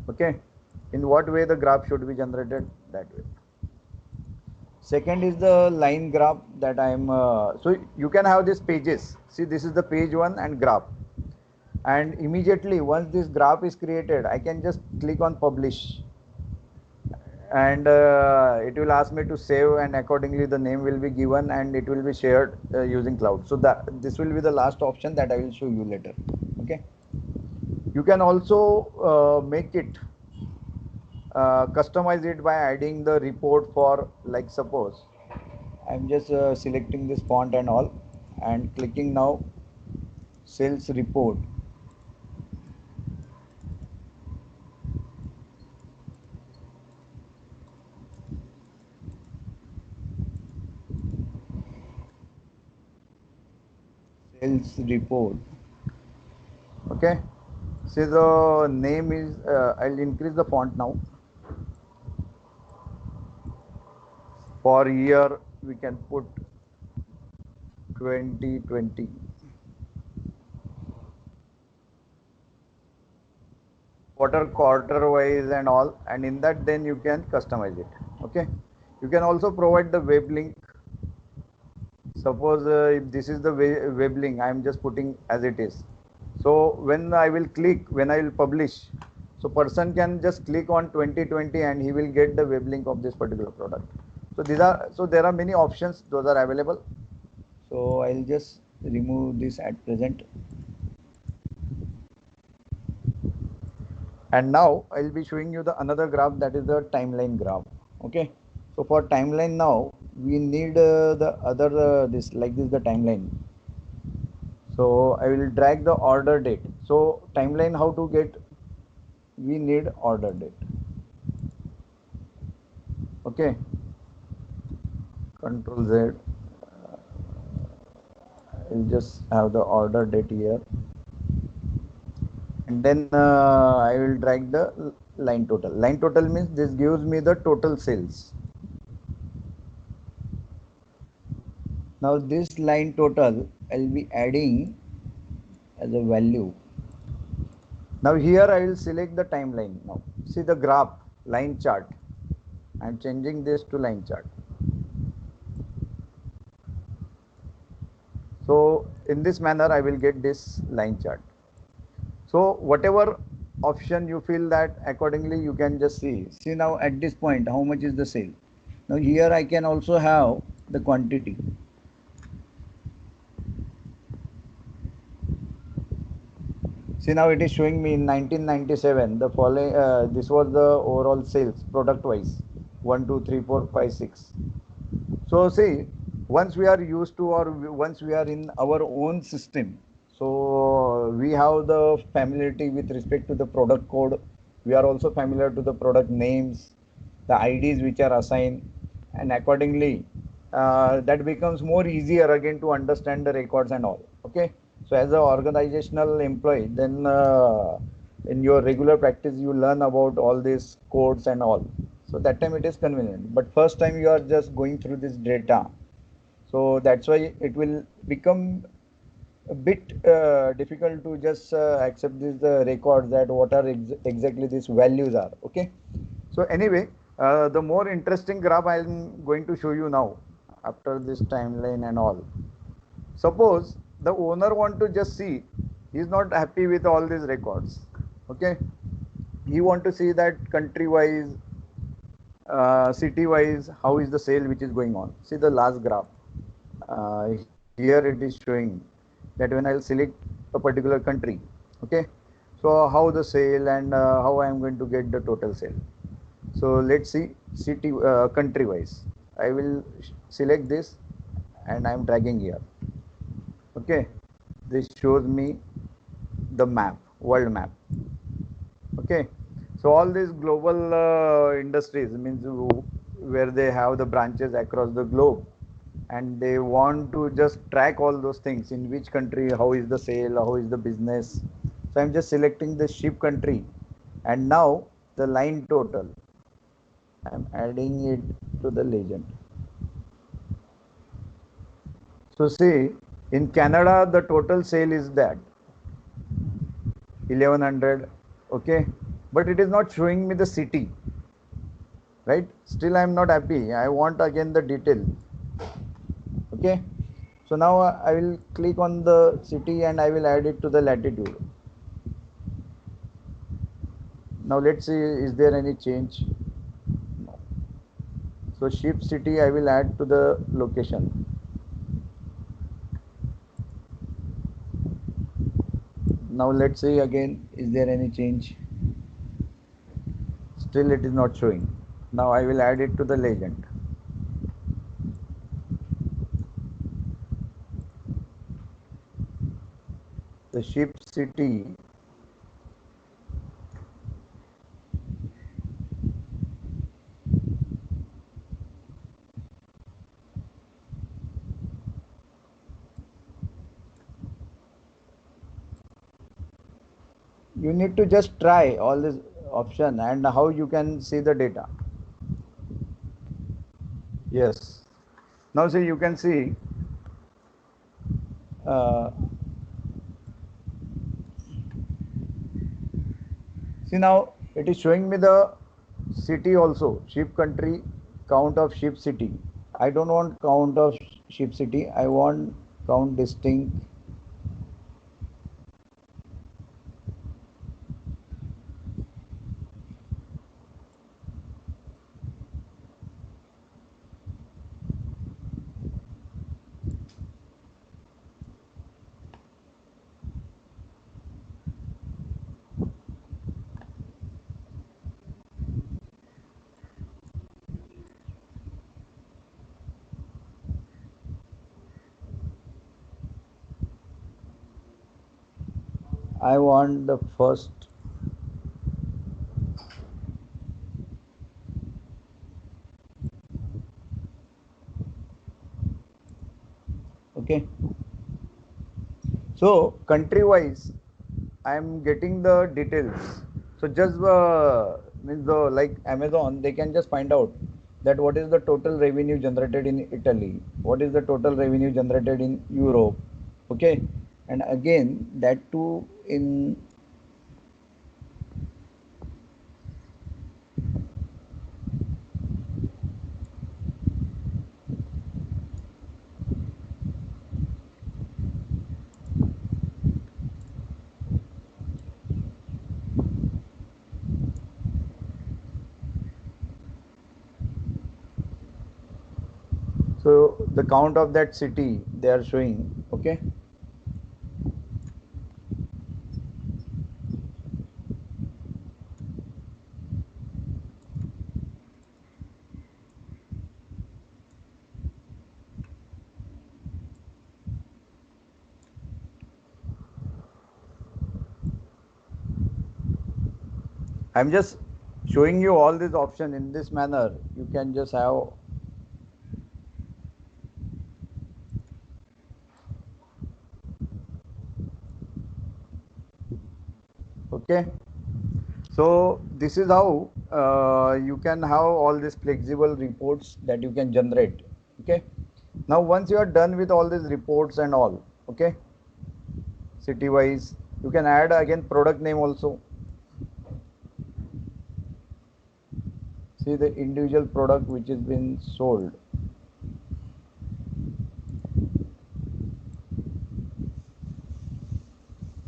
Okay, in what way the graph should be generated, that way. Second is the line graph that I am so you can have these pages. See, this is the page 1 and graph, and immediately once this graph is created, I can just click on publish, and it will ask me to save, and accordingly the name will be given and it will be shared using cloud. So that this will be the last option that I will show you later. Okay, you can also make it customize it by adding the report for, like, suppose I'm just selecting this font and all and clicking now sales report. Sales report. Okay, see the name is I'll increase the font now. For year we can put 2020. Quarter wise and all, and in that then you can customize it. Okay, you can also provide the web link. Suppose if this is the web link, I am just putting as it is. So when I will click, when I will publish, so person can just click on 2020 and he will get the web link of this particular product. So there are many options, those are available. So I'll just remove this at present. And now I'll be showing you the another graph, that is the timeline graph. Okay, so for timeline now we need the other this the timeline. So I will drag the order date. So timeline, how to get, we need order date. Okay, Control Z. I'll just have the order date here, and then I will drag the line total. Line total means this gives me the total sales. Now this line total I'll be adding as a value. Now here I will select the timeline. Now see the graph line chart. I'm changing this to line chart. So in this manner I will get this line chart. So whatever option you feel, that accordingly you can just see. See now at this point how much is the sale. Now here I can also have the quantity. See, now it is showing me in 1997 the following. This was the overall sales product wise, 1 2 3 4 5 6. So see, once we are used to, or once we are in our own system, so we have the familiarity with respect to the product code. We are also familiar to the product names, the IDs which are assigned, and accordingly, that becomes more easier again to understand the records and all. Okay, so as an organizational employee, then in your regular practice, you learn about all these codes and all. So that time it is convenient. But first time you are just going through this data, so that's why it will become a bit difficult to just accept these records that what are exactly these values are. Okay, so anyway, the more interesting graph I am going to show you now after this timeline and all. Suppose the owner want to just see, he is not happy with all these records. Okay, he want to see that country wise, city wise, how is the sale which is going on. See the last graph. Here it is showing that when I'll select a particular country, okay, so how the sale and how I am going to get the total sale. So let's see city country wise. I will select this and I am dragging here. Okay, this shows me the map, world map. Okay, so all these global industries means where they have the branches across the globe, and they want to just track all those things in which country, how is the sale, how is the business. So I'm just selecting the ship country, and now the line total, I'm adding it to the legend. So see, in Canada the total sale is that 1100. Okay, but it is not showing me the city, right? Still I am not happy, I want again the detail. Okay, so now I will click on the city and I will add it to the latitude. Now let's see, is there any change? No. So ship city I will add to the location. Now let's see again, is there any change? Still it is not showing. Now I will add it to the legend. The ship city, you need to just try all this option and how you can see the data. Yes, now see, you can see uh, see now it is showing me the city also, ship country, count of ship city. I don't want count of ship city, I want count distinct. I want the first. Okay, so country wise I am getting the details. So just means the, like Amazon, they can just find out that what is the total revenue generated in Italy, what is the total revenue generated in Europe. Okay, and again that too in. So the count of that city they are showing. Okay, I'm just showing you all these options in this manner. You can just have. Okay. So this is how you can have all these flexible reports that you can generate. Okay. Now once you are done with all these reports and all, okay, city wise, you can add again product name also. See the individual product which has been sold.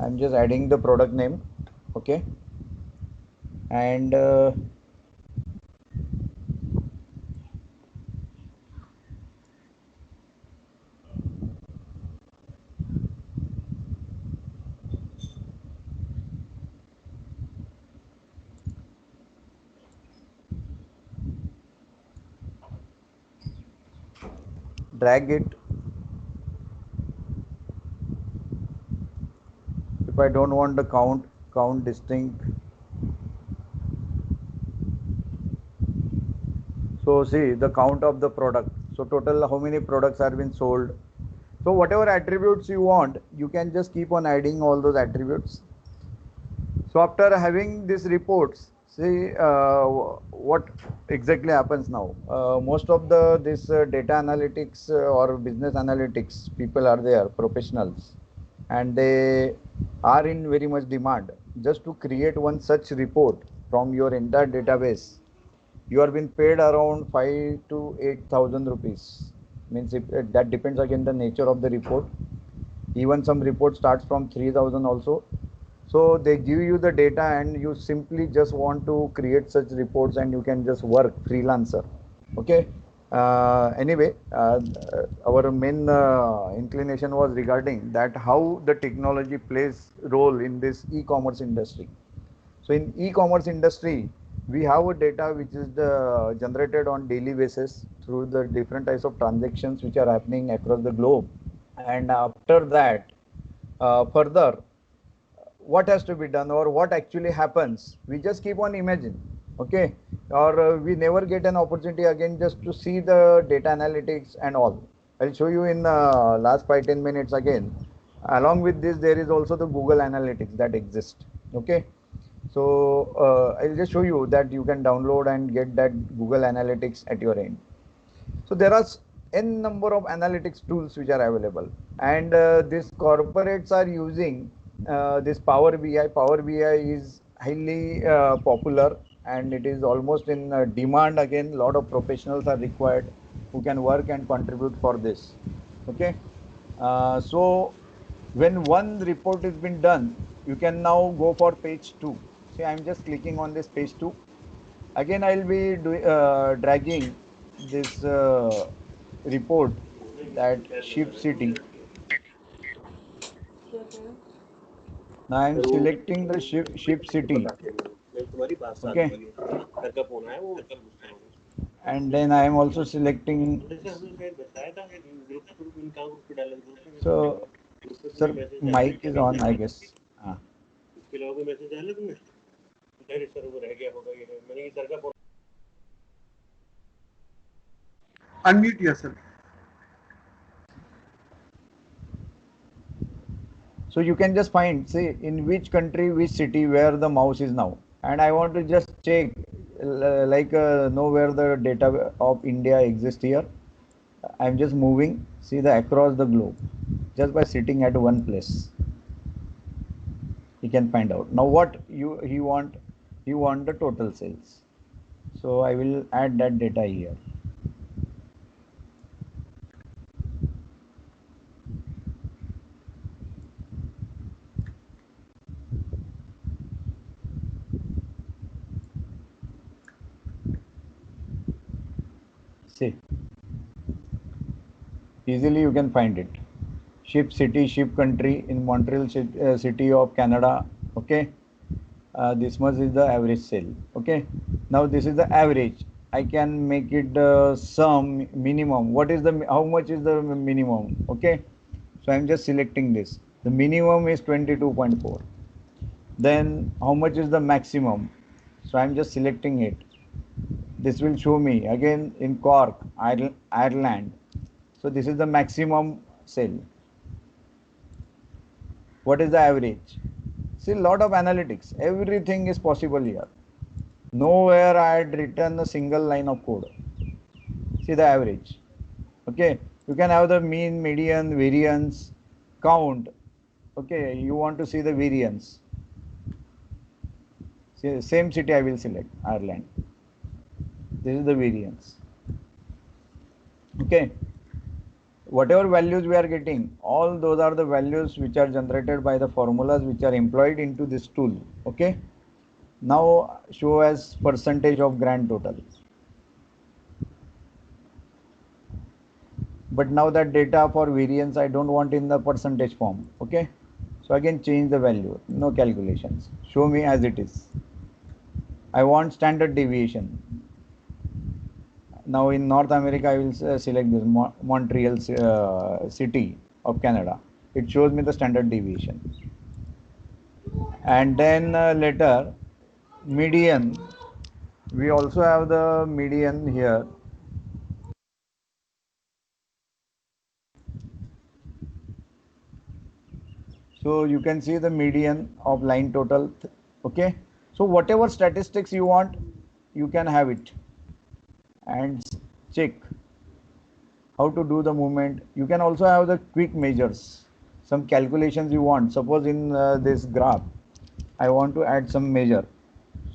I'm just adding the product name, okay, and drag it. If I don't want the count distinct. So see the count of the product. So total how many products are been sold. So whatever attributes you want, you can just keep on adding all those attributes. So after having these reports, see what exactly happens now. Most of the this data analytics or business analytics people are there, professionals, and they are in very much demand. Just to create one such report from your entire database, you are being paid around 5 to 8,000 rupees. Means if that depends again the nature of the report. Even some report starts from 3,000 also. So they give you the data and you simply just want to create such reports and you can just work freelancer. Okay. Anyway, our main inclination was regarding that how the technology plays role in this e-commerce industry. So in e-commerce industry, we have a data which is the generated on daily basis through the different types of transactions which are happening across the globe. And after that, further, what has to be done or what actually happens, we just keep on imagine, okay, or we never get an opportunity again just to see the data analytics and all. I'll show you in last 5-10 minutes again. Along with this, there is also the Google Analytics that exist. Okay, so I'll just show you that you can download and get that Google Analytics at your end. So there are n number of analytics tools which are available, and these corporates are using this Power BI. Power BI is highly popular, and it is almost in demand again. A lot of professionals are required who can work and contribute for this. Okay, so when one report has been done, you can now go for page 2. See, I'm just clicking on this page 2. Again, I'll be dragging this report, that Ship City. Now I'm selecting the ship City. Okay. And then I am also selecting. So, sir, mic is on, I guess.
Unmute yourself.
So you can just find, say, in which country, which city, where the mouse is now. And I want to just check, like, know where the data of India exists here. I'm just moving, see the across the globe, just by sitting at one place. You can find out. Now what he want the total sales. So I will add that data here. See, easily you can find it. Ship city, ship country in Montreal city of Canada. Okay, this much is the average sale. Okay, now this is the average. I can make it some minimum. What is the how much is the minimum? Okay, so I'm just selecting this. The minimum is 22.4. Then how much is the maximum? So I'm just selecting it. This will show me again in Cork, Ireland. So this is the maximum sale. What is the average? See, lot of analytics. Everything is possible here. Nowhere I had written a single line of code. See the average. Okay, you can have the mean, median, variance, count. Okay, you want to see the variance. See, same city I will select, Ireland. This is the variance. Okay, whatever values we are getting, all those are the values which are generated by the formulas which are employed into this tool. Okay, now show as percentage of grand total. But now that data for variance I don't want in the percentage form. Okay, so again change the value, no calculations, show me as it is. I want standard deviation. Now in North America I will select this Montreal city of Canada. It shows me the standard deviation. And then later median, we also have the median here. So you can see the median of line total. Okay, so whatever statistics you want, you can have it and check how to do the movement. You can also have the quick measures, some calculations you want. Suppose in this graph I want to add some measure.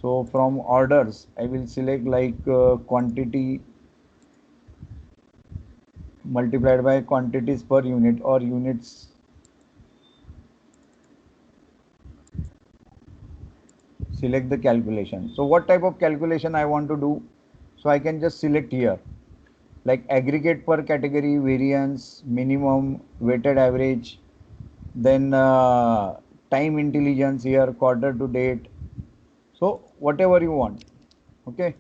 So from orders I will select like quantity multiplied by quantities per unit or units. Select the calculation. So what type of calculation I want to do? So I can just select here like aggregate per category, variance, minimum, weighted average, then time intelligence here, quarter to date. So whatever you want. Okay,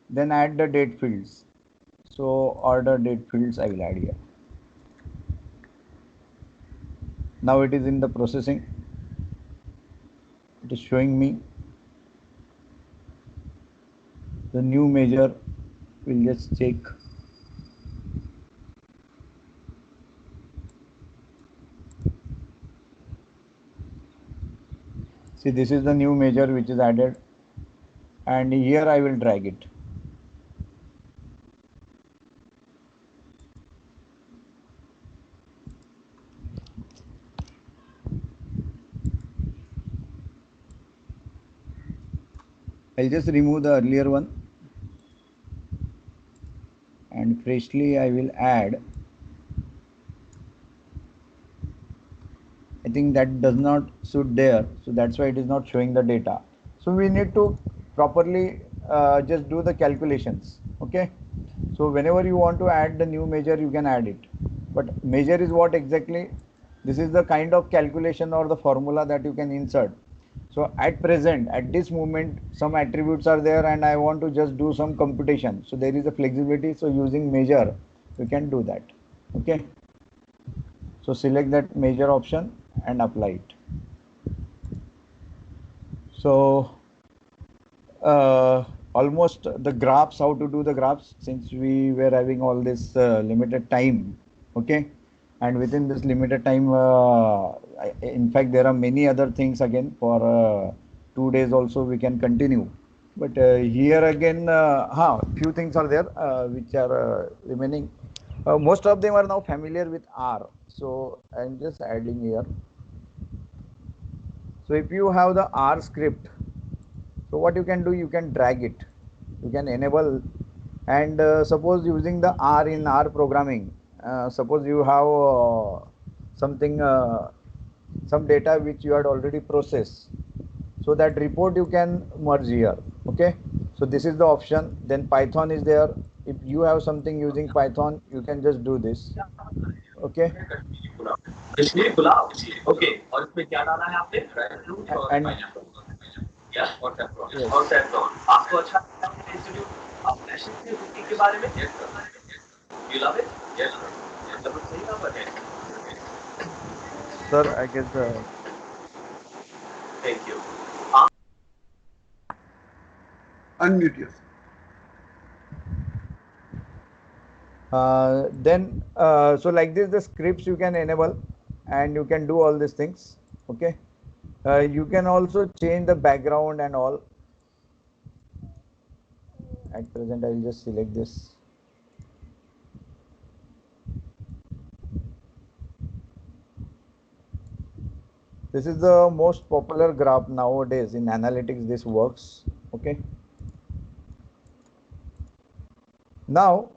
then add the date fields. So order date fields I will add here. Now it is in the processing. It is showing me the new measure. We'll just check. See, this is the new measure which is added, and here I will drag it. I'll just remove the earlier one and freshly I will add. I think that does not suit there, so that's why it is not showing the data. So we need to properly just do the calculations. Okay, so whenever you want to add the new measure, you can add it. But measure is what exactly? This is the kind of calculation or the formula that you can insert. So at present, at this moment, some attributes are there and I want to just do some computation. So there is a flexibility. So using measure, you can do that. Okay. So select that measure option and apply it. So almost the graphs, how to do the graphs, since we were having all this limited time. Okay. And within this limited time, in fact, there are many other things again for 2 days also we can continue. But here again, few things are there which are remaining. Most of them are now familiar with R. So I'm just adding here. So if you have the R script, so what you can do, you can drag it, you can enable, and suppose using the R in R programming, suppose you have something, some data which you had already processed. So that report you can merge here. Okay. So this is the option. Then Python is there. If you have something using Python, you can just do this. Okay.
Kashmiri pulao okay और इसमें क्या डाला है आपने
And
yes और saffron आपको अच्छा institute आप नेशनल सिक्योरिटी के बारे में यू लव इट यस मतलब सही नंबर है
sir, I guess
thank you
Unmute yourself.
So like this, the scripts you can enable and you can do all these things. Okay. You can also change the background and all. At present, I will just select this. This is the most popular graph nowadays in analytics. This works. Okay. Now,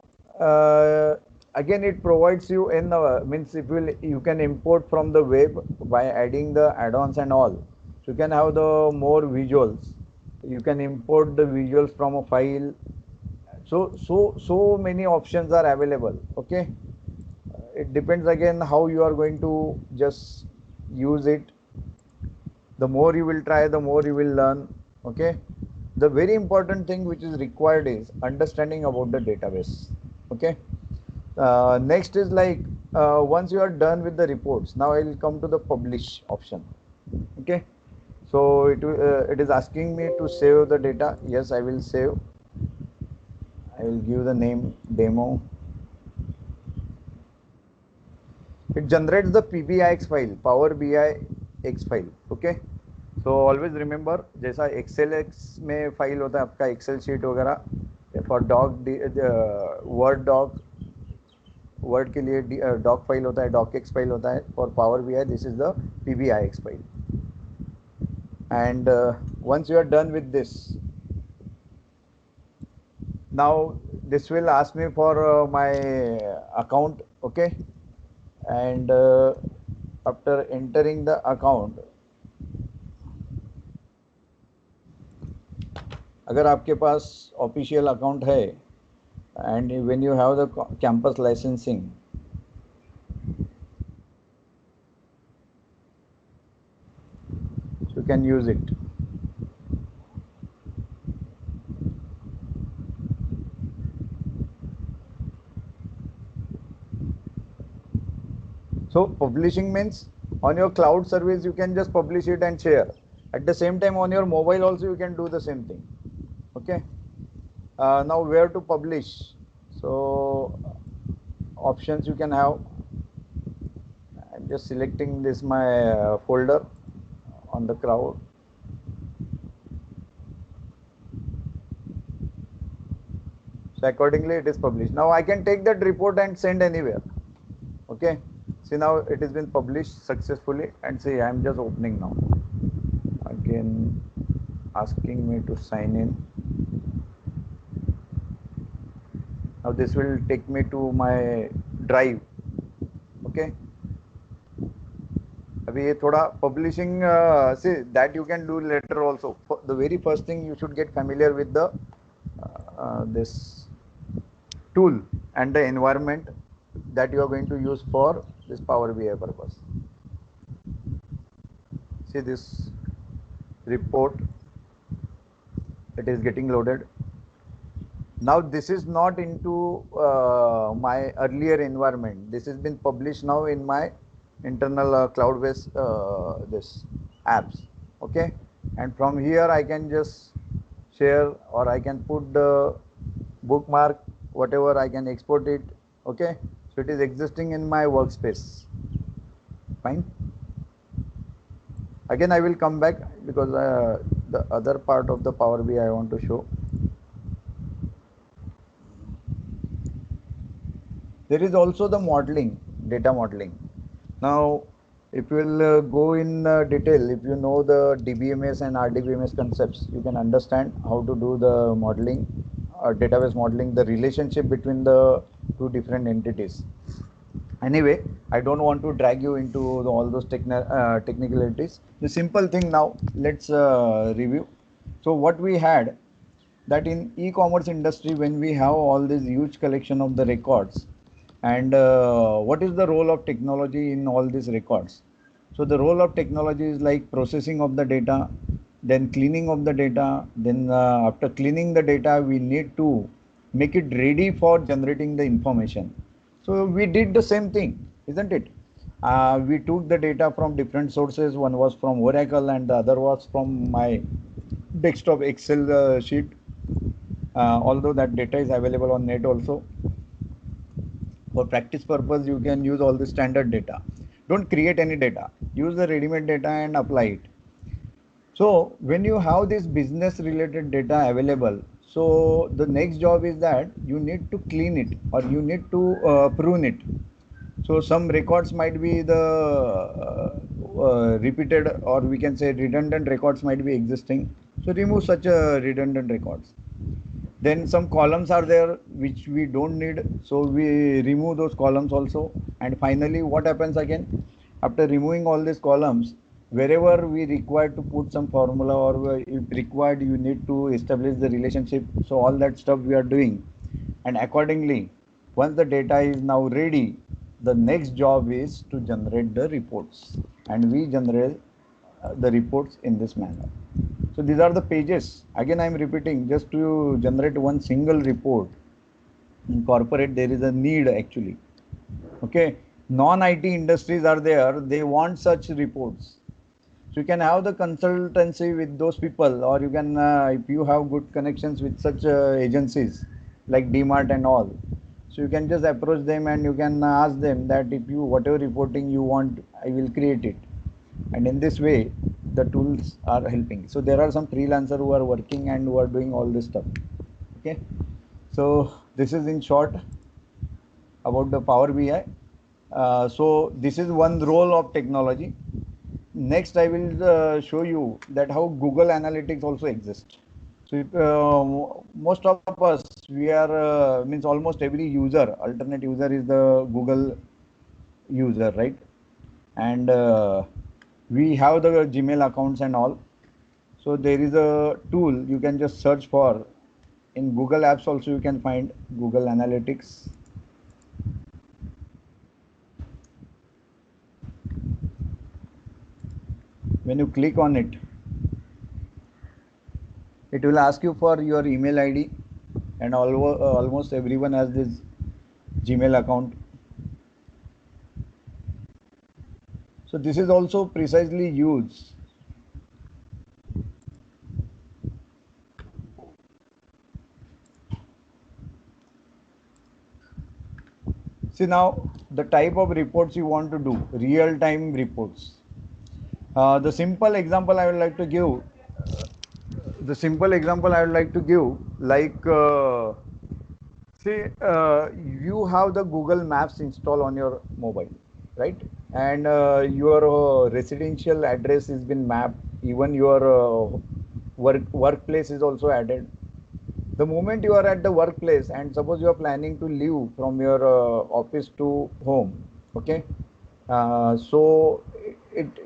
again, it provides you in the means if you can import from the web by adding the add-ons and all. So you can have the more visuals. You can import the visuals from a file. So many options are available. Okay. It depends again how you are going to just use it. The more you will try, the more you will learn. Okay. The very important thing which is required is understanding about the database. Okay. Next is like once you are done with the reports, now I will come to the publish option. Okay. So it is asking me to save the data. Yes, I will save. I will give the name demo. It generates the PBIX file, Power BI X file. Okay. So always remember, जैसा Excel X में file होता है आपका Excel sheet वगैरह, for doc Word doc, Word के लिए doc file होता है, docx फाइल होता है. For Power BI, this is the PBIX file. And once you are done with this, now this will ask me for my account. Okay. And after entering the account, अगर आपके पास official account है and when you have the campus licensing, you can use it. So publishing means on your cloud service you can just publish it and share. At the same time on your mobile also you can do the same thing. Okay. Now where to publish? So options you can have. I'm just selecting this my folder on the cloud. So accordingly it is published. Now I can take that report and send anywhere. Okay. See, now it has been published successfully, and see, I am just opening now. Again asking me to sign in. Now this will take me to my drive. Okay. अभी ये थोड़ा publishing, see that you can do later also. The very first thing you should get familiar with the this tool and the environment that you are going to use for this Power BI purpose. See this report, it is getting loaded. Now this is not into my earlier environment. This has been published now in my internal cloud-based this apps. Okay, and from here I can just share, or I can put the bookmark, whatever, I can export it. Okay, so it is existing in my workspace. Fine. Again I will come back because the other part of the Power BI I want to show. There is also the modeling, data modeling. Now if you will go in detail, if you know the DBMS and RDBMS concepts, you can understand how to do the modeling, database modeling, the relationship between the two different entities. Anyway, I don't want to drag you into all those technicalities. The simple thing now, let's review. So what we had, that in e-commerce industry, when we have all this huge collection of the records, and what is the role of technology in all these records? So the role of technology is like processing of the data, then cleaning of the data, then after cleaning the data, we need to make it ready for generating the information. So we did the same thing, isn't it? We took the data from different sources. One was from Oracle and the other was from my desktop Excel sheet. although that data is available on net also. For practice purpose, you can use all the standard data. Don't create any data. Use the ready-made data and apply it. So when you have this business related data available, so the next job is that you need to clean it or you need to prune it. So some records might be the repeated, or we can say redundant records might be existing. So remove such redundant records. Then some columns are there which we don't need, so we remove those columns also. And finally, what happens again? After removing all these columns, wherever we require to put some formula or if required, you need to establish the relationship. So all that stuff we are doing. And accordingly, once the data is now ready, the next job is to generate the reports. And we generate the reports in this manner. So these are the pages. Again, I am repeating, just to generate one single report in corporate, there is a need actually. Okay, non-IT industries are there, they want such reports. So you can have the consultancy with those people, or you can, if you have good connections with such agencies like DMart and all. So you can just approach them and you can ask them that if you, whatever reporting you want, I will create it. And in this way, the tools are helping. So there are some freelancers who are working and who are doing all this stuff. Okay. So this is in short about the Power BI. So this is one role of technology. Next, I will show you that how Google Analytics also exists. So if, most of us, we are, means almost every user, alternate user is the Google user, right? And we have the Gmail accounts and all. So there is a tool you can just search for. In Google Apps also you can find Google Analytics. When you click on it, it will ask you for your email ID, and almost everyone has this Gmail account. So this is also precisely used. See now the type of reports you want to do, real-time reports. The simple example I would like to give, like, see, you have the Google Maps installed on your mobile, right? And your residential address has been mapped. Even your workplace is also added. The moment you are at the workplace, and suppose you are planning to leave from your office to home, okay? So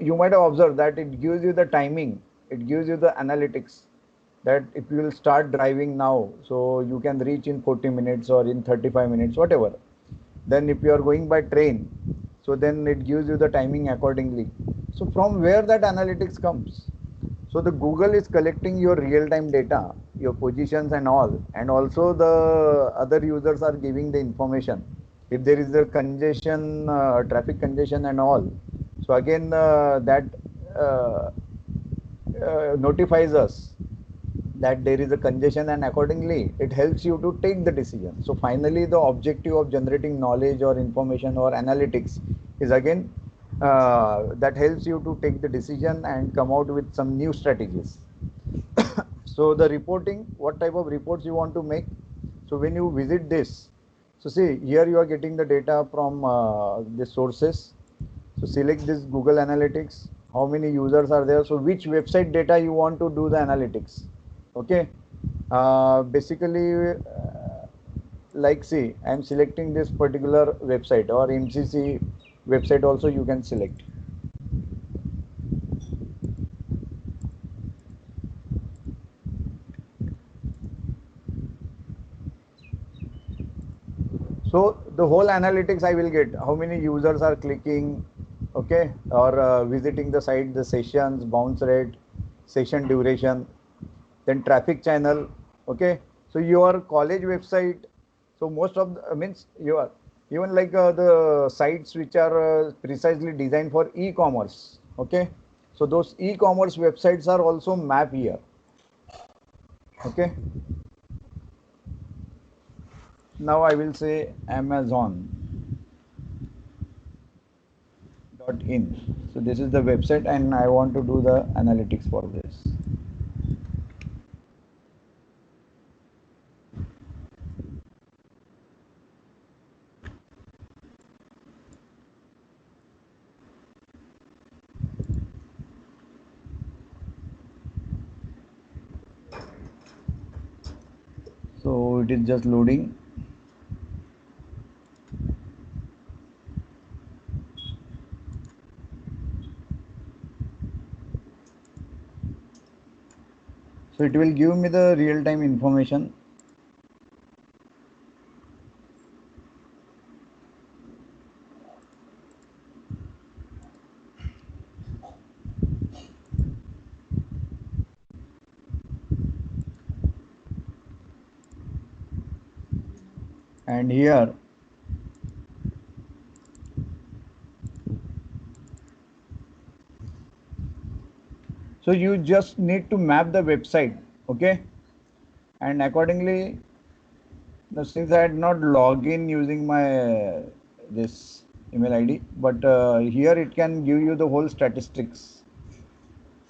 you might have observed that it gives you the timing, it gives you the analytics, that if you will start driving now, so you can reach in 40 minutes or in 35 minutes, whatever. Then if you are going by train, so then it gives you the timing accordingly. So from where that analytics comes? So the Google is collecting your real-time data, your positions and all, and also the other users are giving the information. If there is a congestion, traffic congestion and all, so again that notifies us that there is a congestion, and accordingly it helps you to take the decision. So finally the objective of generating knowledge or information or analytics is again that helps you to take the decision and come out with some new strategies. So the reporting, what type of reports you want to make? So when you visit this, so see here you are getting the data from the sources. So select this Google Analytics, how many users are there, so which website data you want to do the analytics. Okay, basically like see, I am selecting this particular website, or MCC website also you can select. So the whole analytics I will get, how many users are clicking, okay, or visiting the site, the sessions, bounce rate, session duration, then traffic channel. Okay, so your college website, so most of the, means your, even like the sites which are precisely designed for e-commerce. Okay, so those e-commerce websites are also mapped here. Okay, now I will say Amazon.in. So this is the website and I want to do the analytics for this. So it is just loading. So it will give me the real-time information. And here so you just need to map the website, okay? And accordingly, since I had not logged in using my this email ID, but here it can give you the whole statistics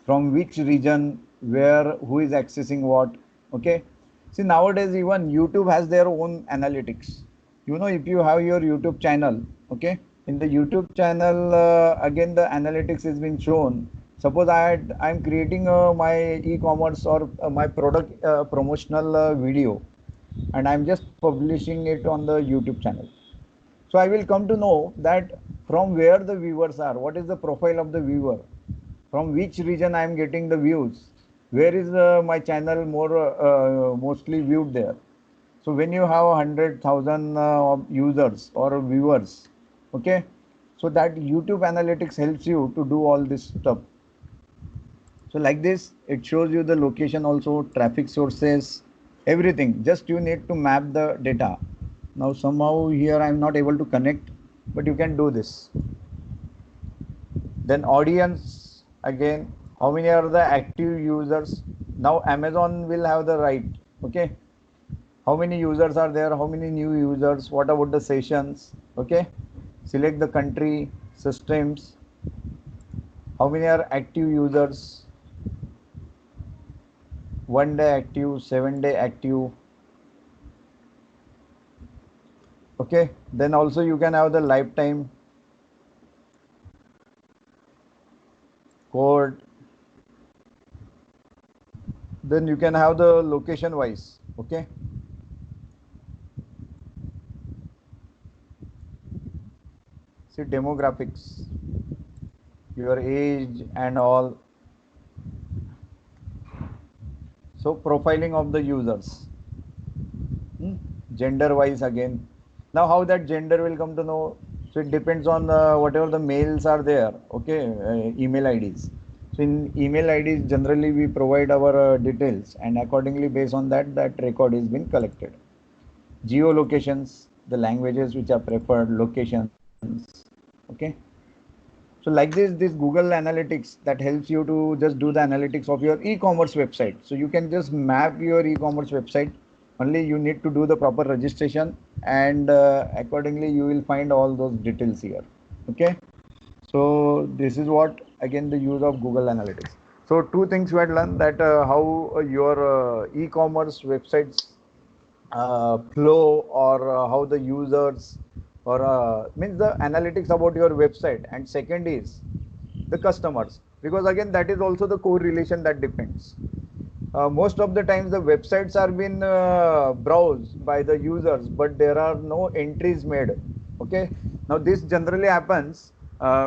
from which region, where, who is accessing what, okay? See, nowadays even YouTube has their own analytics. You know, if you have your YouTube channel, okay, in the YouTube channel, again the analytics is being shown. Suppose I'm creating my e-commerce or my product promotional video, and I'm just publishing it on the YouTube channel. So I will come to know that from where the viewers are, what is the profile of the viewer, from which region I am getting the views, where is my channel mostly viewed there. So when you have 100,000 users or viewers, okay, so that YouTube analytics helps you to do all this stuff. So like this, it shows you the location also, traffic sources, everything. Just you need to map the data. Now somehow here I am not able to connect, but you can do this. Then audience, again, how many are the active users? Now Amazon will have the right, okay? How many users are there? How many new users? What about the sessions? Okay. Select the country, systems. How many are active users? 1 day active, 7 day active. Okay. Then also you can have the lifetime, code. Then you can have the location wise. Okay. See demographics, your age and all. So profiling of the users. Gender wise again. Now how that gender will come to know? So it depends on whatever the mails are there. Okay, email IDs. So in email IDs generally we provide our details, and accordingly based on that record is being collected. Geolocations, the languages which are preferred, locations. Okay. So like this Google Analytics that helps you to just do the analytics of your e-commerce website. So you can just map your e-commerce website. Only you need to do the proper registration, and accordingly you will find all those details here. Okay. So this is what again the use of Google Analytics. So two things we had learned, that how your e-commerce websites flow, or how the users, or means the analytics about your website, and second is the customers, because again that is also the correlation that depends. Most of the times the websites are being browsed by the users, but there are no entries made. Okay. Now this generally happens,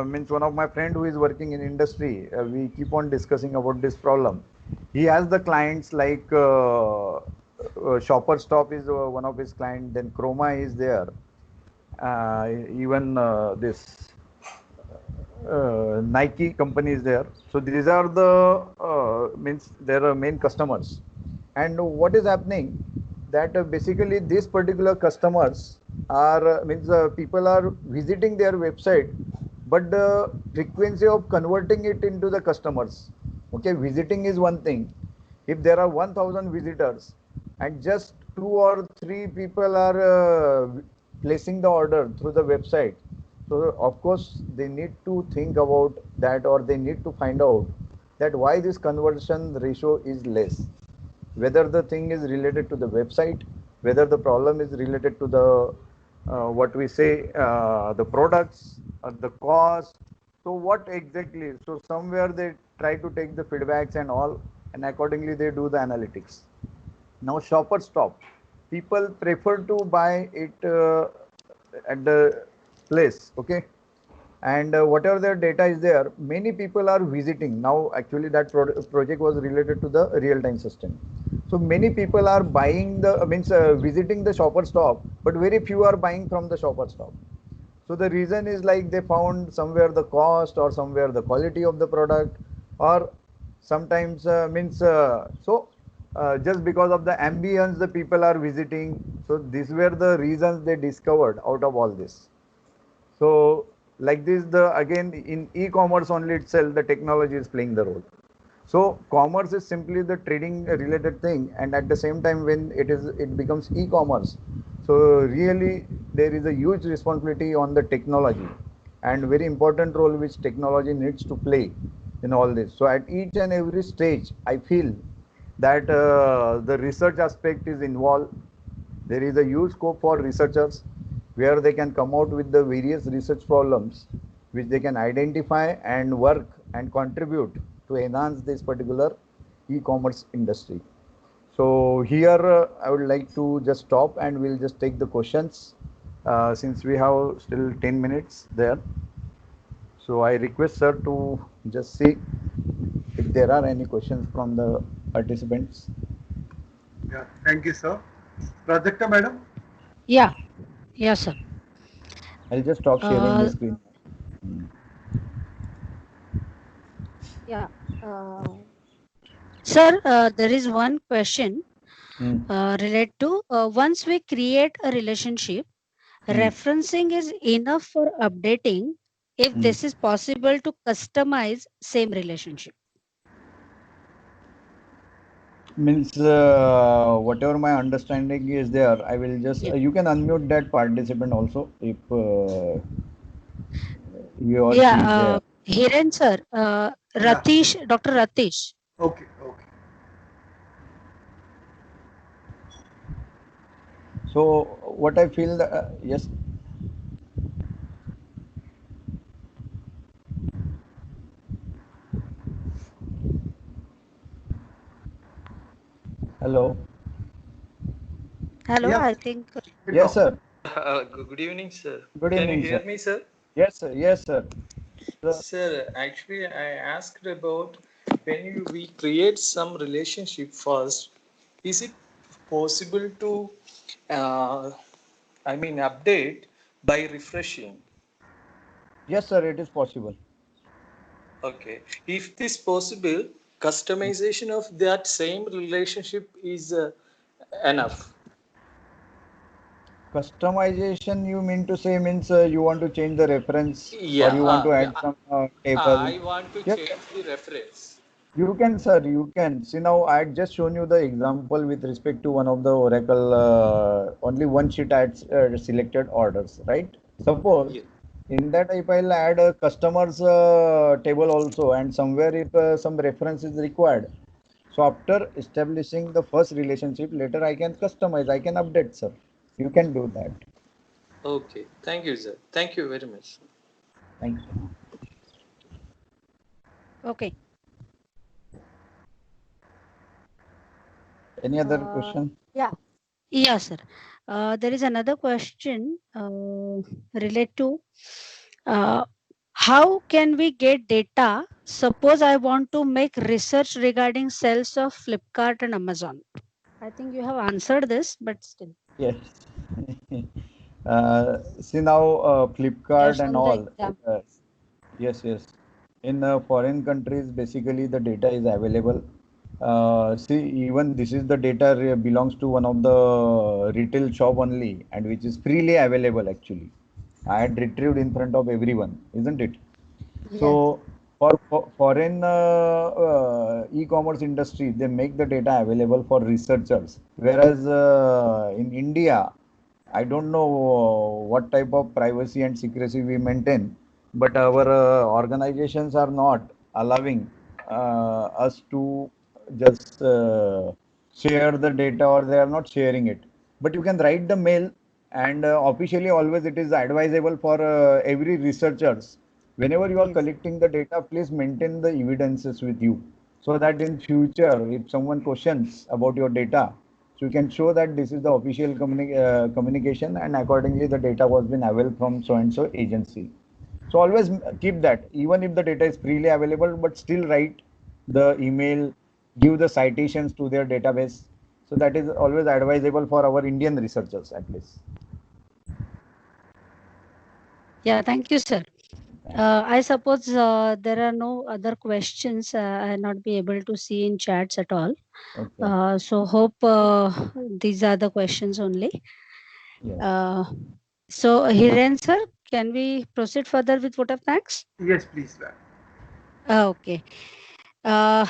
means one of my friend who is working in industry, we keep on discussing about this problem. He has the clients like Shopper Stop is one of his clients, then Chroma is there, even this Nike company is there. So these are the means their main customers. And what is happening, that basically these particular customers are means people are visiting their website, but the frequency of converting it into the customers. Okay, visiting is one thing. If there are 1,000 visitors, and just 2 or 3 people are placing the order through the website. So of course they need to think about that, or they need to find out that why this conversion ratio is less, whether the thing is related to the website, whether the problem is related to the what we say the products or the cost. So what exactly? So somewhere they try to take the feedbacks and all, and accordingly they do the analytics. Now shopper stop, people prefer to buy it at the place, okay, and whatever their data is there, many people are visiting. Now actually that project was related to the real time system. So many people are buying the means visiting the shopper stop, but very few are buying from the shopper stop. So the reason is like they found somewhere the cost, or somewhere the quality of the product, or sometimes just because of the ambience the people are visiting. So these were the reasons they discovered out of all this. So like this, the again in e-commerce only itself, the technology is playing the role. So commerce is simply the trading related thing, and at the same time when it becomes e-commerce, so really there is a huge responsibility on the technology, and very important role which technology needs to play in all this. So at each and every stage, I feel that the research aspect is involved. There is a huge scope for researchers where they can come out with the various research problems which they can identify and work and contribute to enhance this particular e-commerce industry. So here I would like to just stop and we'll just take the questions since we have still 10 minutes there. So I request sir to just see if there are any questions from the participants.
Yeah, thank you, sir. Prajakta, madam?
Yeah, yeah, sir.
I'll just stop sharing the
Uh,
screen.
yeah. Sir, there is one question related to once we create a relationship, referencing is enough for updating if this is possible to customize same relationship.
Means whatever my understanding is there, I will just
Yeah.
you can unmute that participant also if he or she is
Yeah,
there.
Hiren sir, Ratish, Dr. Ratish.
Okay, okay.
So what I feel that, yes. Hello.
Hello,
Yes,
I think.
Yes, sir.
Good evening, sir.
Good
Can you
evening,
hear
sir.
me, sir?
Yes, sir. Yes, sir.
Sir, actually, I asked about we create some relationship first, is it possible to, update by refreshing?
Yes, sir. It is possible.
Okay. If this possible, customization of that same relationship is enough.
Customization, you mean to say means you want to change the reference or
Yeah,
you want to add some table?
I want to
Yes,
change the reference.
you can, sir. You can. See now, I had just shown you the example with respect to one of the Oracle. Only one sheet I had selected orders, right? Suppose
Yeah.
in that if I'll add a customers table also, and somewhere if some reference is required. So after establishing the first relationship, later I can customize. I can update, sir. You can do that.
Okay. Thank you, sir. Thank you very much.
Thank you.
Okay.
Any other question?
Yeah. Yeah, sir. There is another question related to how can we get data? Suppose I want to make research regarding sales of Flipkart and Amazon. I think you have answered this, but still.
Yes. See now, Flipkart
Just
and
on the
all.
example.
Yes, yes. In foreign countries, basically the data is available. See, even this is the data belongs to one of the retail shop only, and which is freely available actually. I had retrieved in front of everyone, isn't it?
Yes.
So for foreign e-commerce industry, they make the data available for researchers. Whereas in India, I don't know what type of privacy and secrecy we maintain, but our organizations are not allowing us to just share the data, or they are not sharing it. But you can write the mail, and officially always it is advisable for every researchers. Whenever you are
Yes.
collecting the data, please maintain the evidences with you, so that in future, if someone questions about your data, so you can show that this is the official communication, and accordingly the data was been available from so and so agency. So always keep that, even if the data is freely available, but still write the email, give the citations to their database. So that is always advisable for our Indian researchers at least.
Yeah, thank you, sir. I suppose there are no other questions. I'll not be able to see in chats at all.
Okay.
So hope these are the questions only.
Yes.
So Hiren sir, can we proceed further with vote of thanks?
Yes, please, ma'am.
Okay. Uh,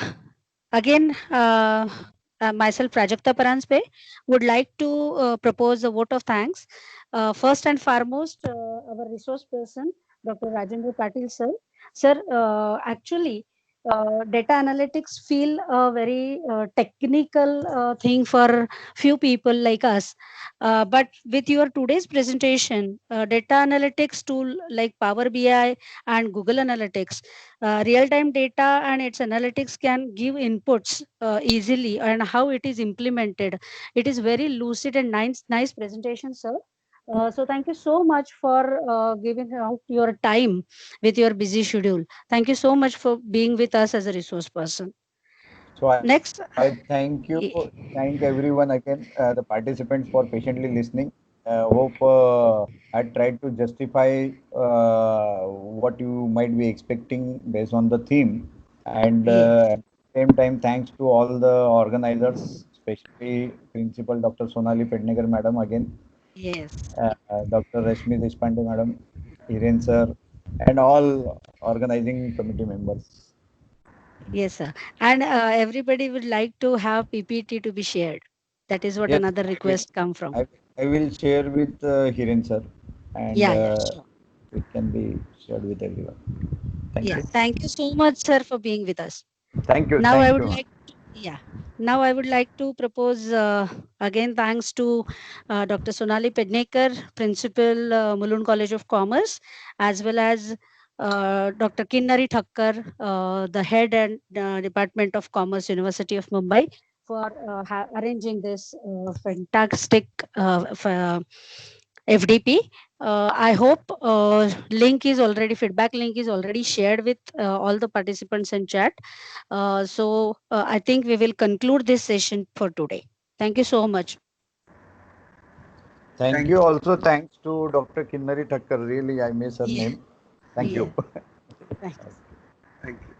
again, myself, Prajakta Paranspe, would like to propose a vote of thanks. First and foremost, our resource person, Dr. Rajendra Patil sir. Sir, actually, data analytics feel a very technical thing for few people like us. But with your today's presentation, data analytics tool like Power BI and Google Analytics, real-time data and its analytics can give inputs easily, and how it is implemented. It is very lucid and nice presentation, sir. So thank you so much for giving out your time with your busy schedule. Thank you so much for being with us as a resource person.
So
Next,
I thank you,
y-
thank everyone again, the participants for patiently listening. Hope I tried to justify what you might be expecting based on the theme. And
yes,
at the same time, thanks to all the organizers, especially Principal Dr. Sonali Pednekar Madam again,
yes.
Dr. Rashmi Deshpande Madam, Hiren Sir, and all organizing committee members.
Yes, sir. And everybody would like to have PPT to be shared. That is what
Yes,
another
I will.
request come from.
I will share with Hiren sir, and
Yeah, sure.
it can be shared with everyone. Thank
Yeah,
you.
thank you so much, sir, for being with us.
Thank you.
Now I
Thank
would
you.
like to, yeah. Now I would like to propose again thanks to Dr. Sonali Pednekar, Principal, Mulund College of Commerce, as well as Dr. Kinnari Thakkar, the Head and Department of Commerce, University of Mumbai, for arranging this fantastic FDP. I hope feedback link is already shared with all the participants in chat. I think we will conclude this session for today. Thank you so much.
Thank
Thank
you.
you.
Also, thanks to Dr. Kinnari Thakkar. Really, I miss her
Yeah,
name. Thank
yeah.
you.
Thank you.
Thank you.